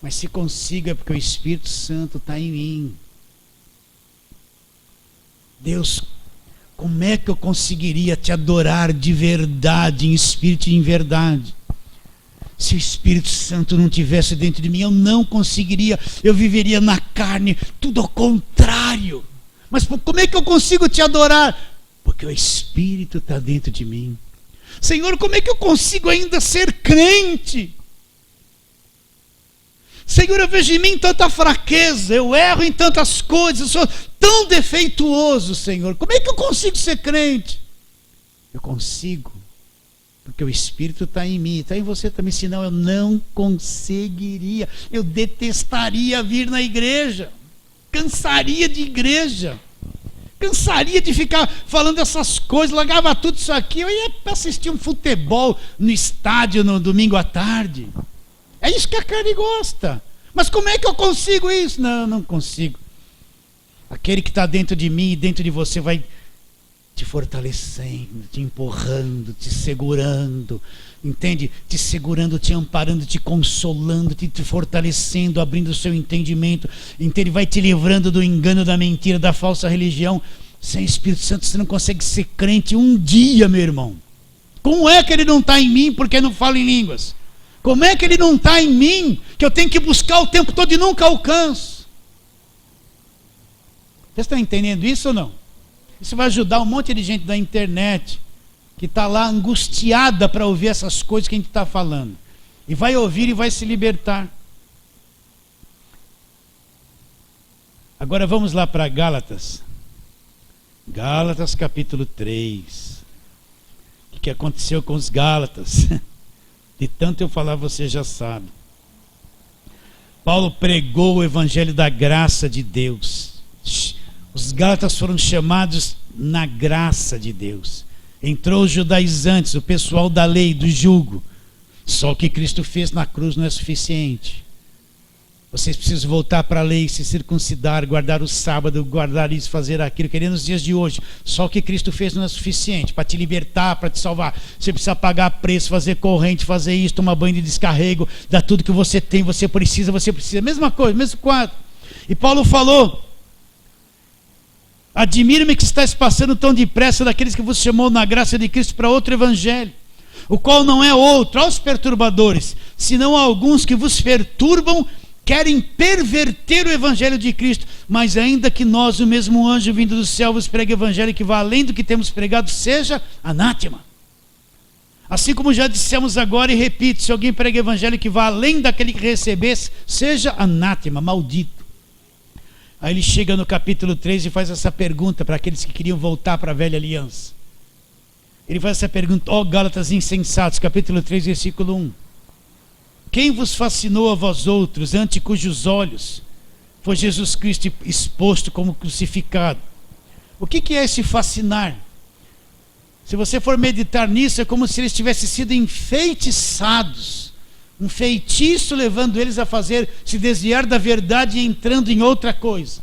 [SPEAKER 1] Mas se consigo é porque o Espírito Santo está em mim. Deus, como é que eu conseguiria te adorar de verdade, em espírito e em verdade? Se o Espírito Santo não tivesse dentro de mim, eu não conseguiria, eu viveria na carne, tudo ao contrário. Mas como é que eu consigo te adorar? Porque o Espírito está dentro de mim. Senhor, como é que eu consigo ainda ser crente? Senhor, eu vejo em mim tanta fraqueza, eu erro em tantas coisas, eu sou tão defeituoso, Senhor. Como é que eu consigo ser crente? Eu consigo, porque o Espírito está em mim, está em você também, senão eu não conseguiria. Eu detestaria vir na igreja, cansaria de igreja, cansaria de ficar falando essas coisas, largava tudo isso aqui, eu ia assistir um futebol no estádio no domingo à tarde. É isso que a carne gosta. Mas como é que eu consigo isso? Não, não consigo. Aquele que está dentro de mim e dentro de você vai te fortalecendo, te empurrando, te segurando, entende? Te segurando, te amparando, te consolando, te fortalecendo, abrindo o seu entendimento, entende? Vai te livrando do engano, da mentira, da falsa religião. Sem Espírito Santo você não consegue ser crente um dia, meu irmão. Como é que ele não está em mim porque não falo em línguas? Como é que ele não está em mim, que eu tenho que buscar o tempo todo e nunca alcanço? Vocês estão entendendo isso ou não? Isso vai ajudar um monte de gente da internet que está lá angustiada para ouvir essas coisas que a gente está falando. E vai ouvir e vai se libertar. Agora vamos lá para Gálatas. Gálatas capítulo 3. O que aconteceu com os Gálatas? De tanto eu falar, você já sabe. Paulo pregou o evangelho da graça de Deus. Os Gálatas foram chamados na graça de Deus. Entrou os judaizantes, o pessoal da lei, do jugo. Só o que Cristo fez na cruz não é suficiente. Vocês precisam voltar para a lei, se circuncidar, guardar o sábado, guardar isso, fazer aquilo, querendo nos dias de hoje. Só o que Cristo fez não é suficiente para te libertar, para te salvar. Você precisa pagar preço, fazer corrente, fazer isso, tomar banho de descarrego, dar tudo que você tem, você precisa. Mesma coisa, mesmo quadro. E Paulo falou Admira-me que estáis passando tão depressa daqueles que vos chamou na graça de Cristo para outro evangelho, o qual não é outro, aos perturbadores, senão a alguns que vos perturbam, querem perverter o evangelho de Cristo. Mas ainda que nós, o mesmo anjo vindo do céu, vos pregue o evangelho que vá além do que temos pregado, seja anátema. Assim como já dissemos agora e repito, se alguém prega o evangelho que vá além daquele que recebesse, seja anátema, maldito. Aí ele chega no capítulo 3 e faz essa pergunta para aqueles que queriam voltar para a velha aliança. Ele faz essa pergunta: ó Gálatas insensatos, capítulo 3, versículo 1. Quem vos fascinou a vós outros, ante cujos olhos foi Jesus Cristo exposto como crucificado? O que é esse fascinar? Se você for meditar nisso, é como se eles tivessem sido enfeitiçados. Um feitiço levando eles a se desviar da verdade e entrando em outra coisa.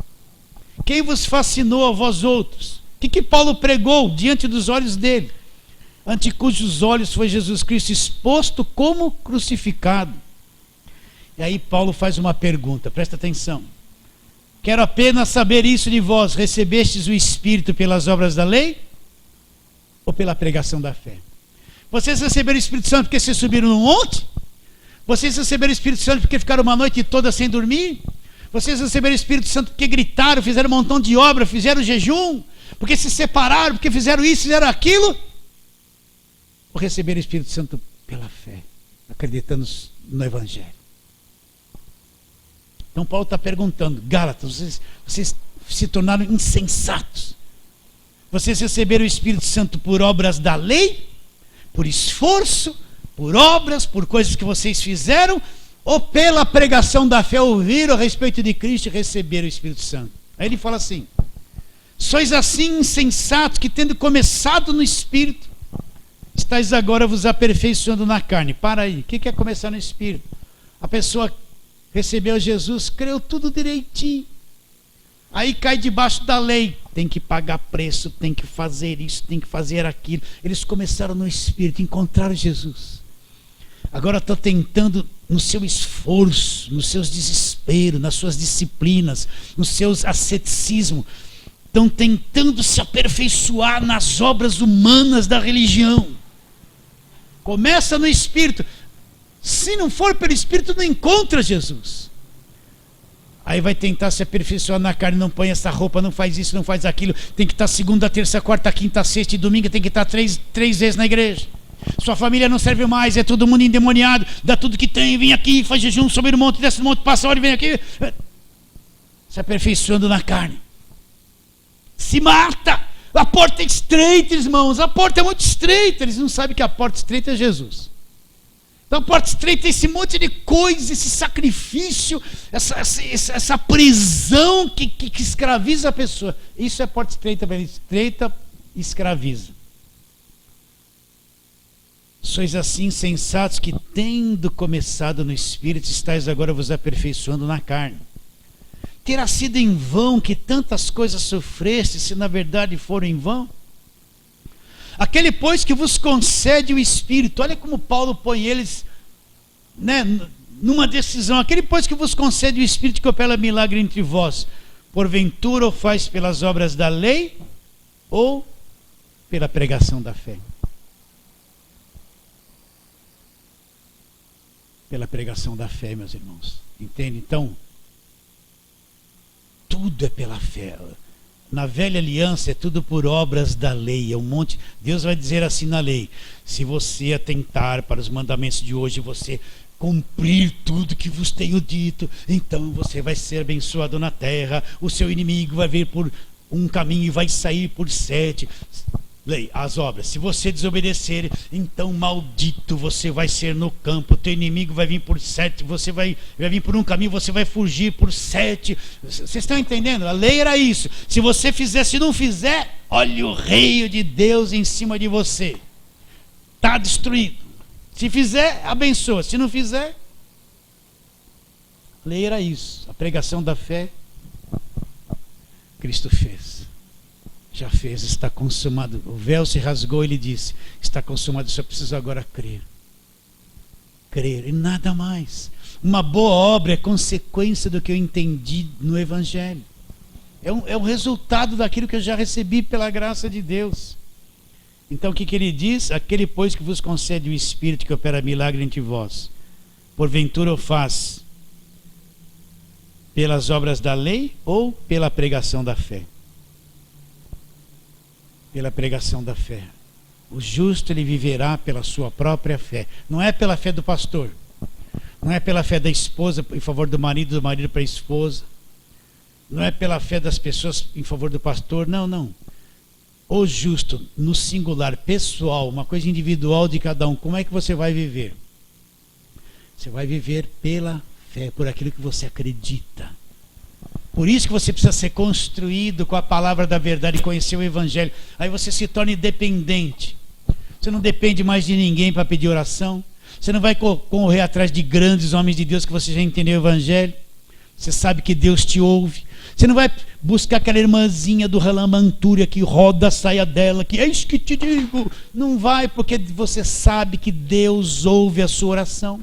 [SPEAKER 1] Quem vos fascinou a vós outros? O que Paulo pregou diante dos olhos dele? Ante cujos olhos foi Jesus Cristo exposto como crucificado. E aí Paulo faz uma pergunta, presta atenção. Quero apenas saber isso de vós: recebestes o Espírito pelas obras da lei ou pela pregação da fé? Vocês receberam o Espírito Santo porque vocês subiram no monte? Vocês receberam o Espírito Santo porque ficaram uma noite toda sem dormir? Vocês receberam o Espírito Santo porque gritaram, fizeram um montão de obra, fizeram jejum, porque se separaram, porque fizeram isso, fizeram aquilo? Ou receberam o Espírito Santo pela fé, acreditando no Evangelho? Então Paulo está perguntando: Gálatas, vocês se tornaram insensatos. Vocês receberam o Espírito Santo por obras da lei, por esforço, por obras, por coisas que vocês fizeram, ou pela pregação da fé, ouviram a respeito de Cristo e receberam o Espírito Santo? Aí ele fala assim: sois assim insensatos, que tendo começado no Espírito, estáis agora vos aperfeiçoando na carne. Para aí, o que é começar no Espírito? A pessoa recebeu Jesus, creu tudo direitinho, aí cai debaixo da lei, tem que pagar preço, tem que fazer isso, tem que fazer aquilo. Eles começaram no Espírito, encontraram Jesus. Agora estão tentando, no seu esforço, nos seus desesperos, nas suas disciplinas, nos seus asceticismos, estão tentando se aperfeiçoar nas obras humanas da religião. Começa no Espírito. Se não for pelo Espírito, não encontra Jesus. Aí vai tentar se aperfeiçoar na carne: não põe essa roupa, não faz isso, não faz aquilo. Tem que estar segunda, terça, quarta, quinta, sexta e domingo. Tem que estar três vezes na igreja. Sua família não serve mais, é todo mundo endemoniado. Dá tudo que tem, vem aqui, faz jejum, sobe no monte, desce no monte, passa a hora e vem aqui. Se aperfeiçoando na carne. Se mata. A porta é estreita, irmãos. A porta é muito estreita. Eles não sabem que a porta estreita é Jesus. Então a porta estreita é esse monte de coisa, esse sacrifício, essa prisão que escraviza a pessoa. Isso é porta estreita, estreita e escraviza. Sois assim insensatos, que tendo começado no Espírito, estáis agora vos aperfeiçoando na carne. Terá sido em vão que tantas coisas sofreste, se na verdade foram em vão? Aquele, pois, que vos concede o Espírito, olha como Paulo põe eles, né, numa decisão. Aquele, pois, que vos concede o Espírito, que opera milagre entre vós, porventura o faz pelas obras da lei ou pela pregação da fé? Pela pregação da fé, meus irmãos. Entende? Então, tudo é pela fé. Na velha aliança é tudo por obras da lei. É um monte. Deus vai dizer assim na lei: se você atentar para os mandamentos de hoje, você cumprir tudo que vos tenho dito, então você vai ser abençoado na terra. O seu inimigo vai vir por um caminho e vai sair por 7. Lei, as obras. Se você desobedecer, então maldito você vai ser no campo. O teu inimigo vai vir por 7. Você vai vir por um caminho, você vai fugir por 7. Vocês estão entendendo? A lei era isso. Se você fizer, se não fizer, olha o reino de Deus em cima de você. Está destruído. Se fizer, abençoa. Se não fizer, a lei era isso. A pregação da fé, Cristo fez. Já fez, está consumado. O véu se rasgou, ele disse: está consumado, só preciso agora crer. Crer e nada mais. Uma boa obra é consequência do que eu entendi no Evangelho. É um resultado daquilo que eu já recebi pela graça de Deus. Então o que ele diz? Aquele, pois, que vos concede o Espírito que opera milagre entre vós, porventura o faz pelas obras da lei ou pela pregação da fé? Pela pregação da fé. O justo, ele viverá pela sua própria fé. Não é pela fé do pastor. Não é pela fé da esposa em favor do marido para a esposa. Não é pela fé das pessoas em favor do pastor. Não, não. O justo, no singular, pessoal, uma coisa individual de cada um. Como é que você vai viver? Você vai viver pela fé, por aquilo que você acredita. Por isso que você precisa ser construído com a palavra da verdade e conhecer o Evangelho. Aí você se torna independente. Você não depende mais de ninguém para pedir oração. Você não vai correr atrás de grandes homens de Deus que você já entendeu o Evangelho. Você sabe que Deus te ouve. Você não vai buscar aquela irmãzinha do Ralamantúria que roda a saia dela, que é isso que te digo. Não vai, porque você sabe que Deus ouve a sua oração.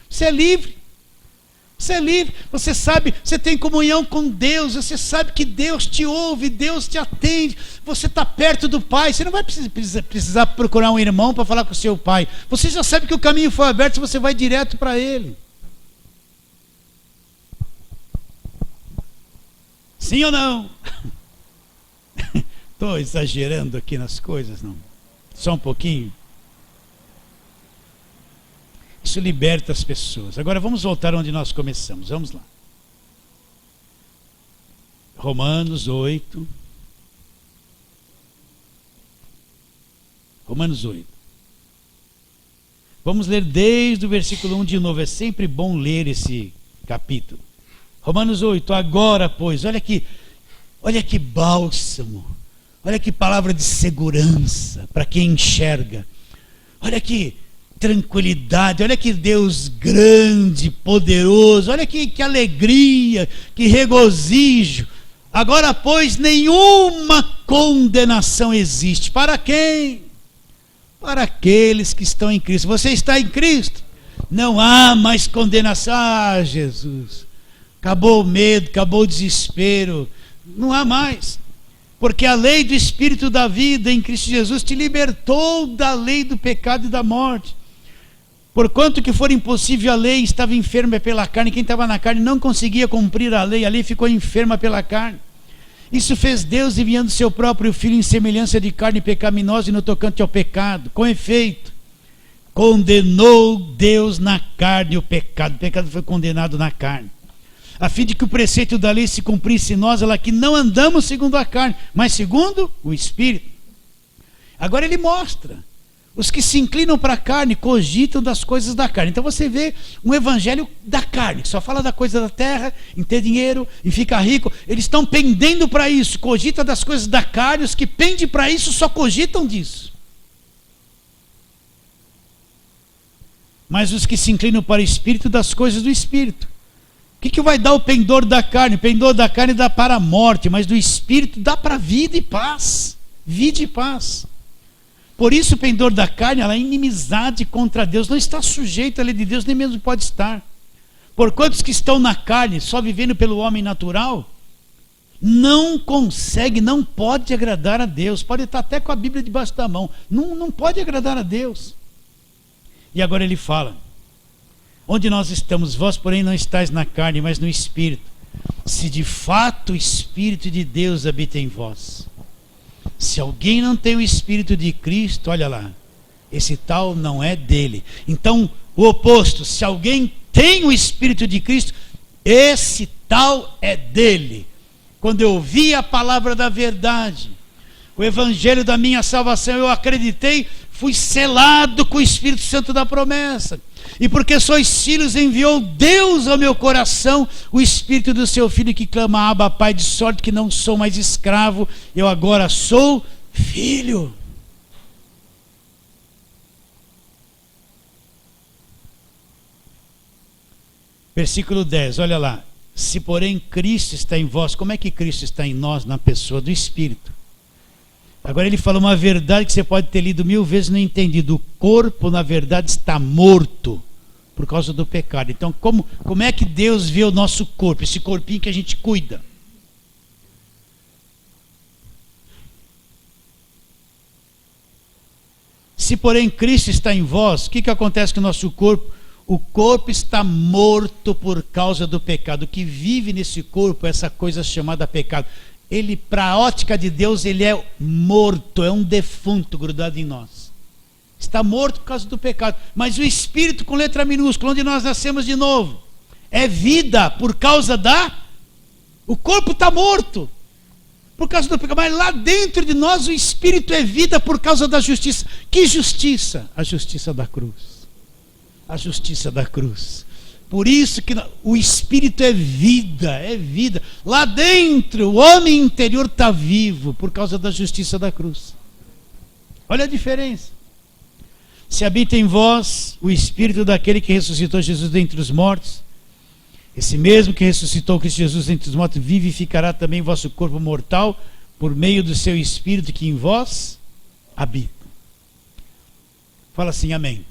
[SPEAKER 1] Você é livre. Você é livre, você sabe, você tem comunhão com Deus, você sabe que Deus te ouve, Deus te atende, você está perto do Pai, você não vai precisar procurar um irmão para falar com o seu Pai, você já sabe que o caminho foi aberto, você vai direto para Ele. Sim ou não? Estou exagerando aqui nas coisas, não? Só um pouquinho. Isso liberta as pessoas. Agora vamos voltar onde nós começamos. Vamos lá. Romanos 8. Romanos 8. Vamos ler desde o versículo 1 de novo. É sempre bom ler esse capítulo. Romanos 8. Agora, pois, olha que bálsamo. Olha que palavra de segurança para quem enxerga. Olha que tranquilidade, olha que Deus grande, poderoso, olha que alegria, que regozijo. Agora, pois, nenhuma condenação existe. Para quem? Para aqueles que estão em Cristo. Você está em Cristo? Não há mais condenação. Ah, Jesus, acabou o medo, acabou o desespero. Não há mais. Porque a lei do Espírito da vida em Cristo Jesus te libertou da lei do pecado e da morte. Porquanto que for impossível a lei, estava enferma pela carne. Quem estava na carne não conseguia cumprir a lei ficou enferma pela carne. Isso fez Deus enviando seu próprio Filho em semelhança de carne pecaminosa e no tocante ao pecado. Com efeito, condenou Deus na carne o pecado foi condenado na carne, a fim de que o preceito da lei se cumprisse em nós, ela que não andamos segundo a carne, mas segundo o Espírito. Agora ele mostra. Os que se inclinam para a carne cogitam das coisas da carne. Então você vê um evangelho da carne, que só fala da coisa da terra, em ter dinheiro, em ficar rico. Eles estão pendendo para isso, cogitam das coisas da carne. Os que pendem para isso só cogitam disso. Mas os que se inclinam para o Espírito, das coisas do Espírito. O que vai dar o pendor da carne? O pendor da carne dá para a morte, mas do Espírito dá para vida e paz. Vida e paz. Por isso o pendor da carne, ela é inimizade contra Deus, não está sujeito à lei de Deus, nem mesmo pode estar. Porquanto os que estão na carne, só vivendo pelo homem natural, não consegue, não pode agradar a Deus. Pode estar até com a Bíblia debaixo da mão, não pode agradar a Deus. E agora ele fala: onde nós estamos, vós porém não estáis na carne, mas no Espírito, se de fato o Espírito de Deus habita em vós. Se alguém não tem o Espírito de Cristo, olha lá, esse tal não é dele. Então, o oposto, se alguém tem o Espírito de Cristo, esse tal é dele. Quando eu ouvi a palavra da verdade, o evangelho da minha salvação, eu acreditei, fui selado com o Espírito Santo da promessa. E porque sois filhos, enviou Deus ao meu coração o Espírito do seu Filho que clama: Abba, Pai, de sorte que não sou mais escravo, eu agora sou filho. Versículo 10, olha lá. Se porém Cristo está em vós, como é que Cristo está em nós? Na pessoa do Espírito. Agora ele fala uma verdade que você pode ter lido 1000 vezes e não entendido. O corpo, na verdade, está morto por causa do pecado. Então, como é que Deus vê o nosso corpo, esse corpinho que a gente cuida? Se, porém, Cristo está em vós, o que acontece com o nosso corpo? O corpo está morto por causa do pecado. O que vive nesse corpo é essa coisa chamada pecado. Ele, para a ótica de Deus, ele é morto, é um defunto grudado em nós. Está morto por causa do pecado. Mas o Espírito, com letra minúscula, onde nós nascemos de novo, é vida por causa da... O corpo está morto por causa do pecado, mas lá dentro de nós o Espírito é vida por causa da justiça. Que justiça? A justiça da cruz. A justiça da cruz. Por isso que o Espírito é vida, é vida. Lá dentro, o homem interior está vivo por causa da justiça da cruz. Olha a diferença. Se habita em vós o Espírito daquele que ressuscitou Jesus dentre os mortos, esse mesmo que ressuscitou Cristo Jesus dentre os mortos vivificará também vosso corpo mortal por meio do seu Espírito que em vós habita. Fala assim, amém.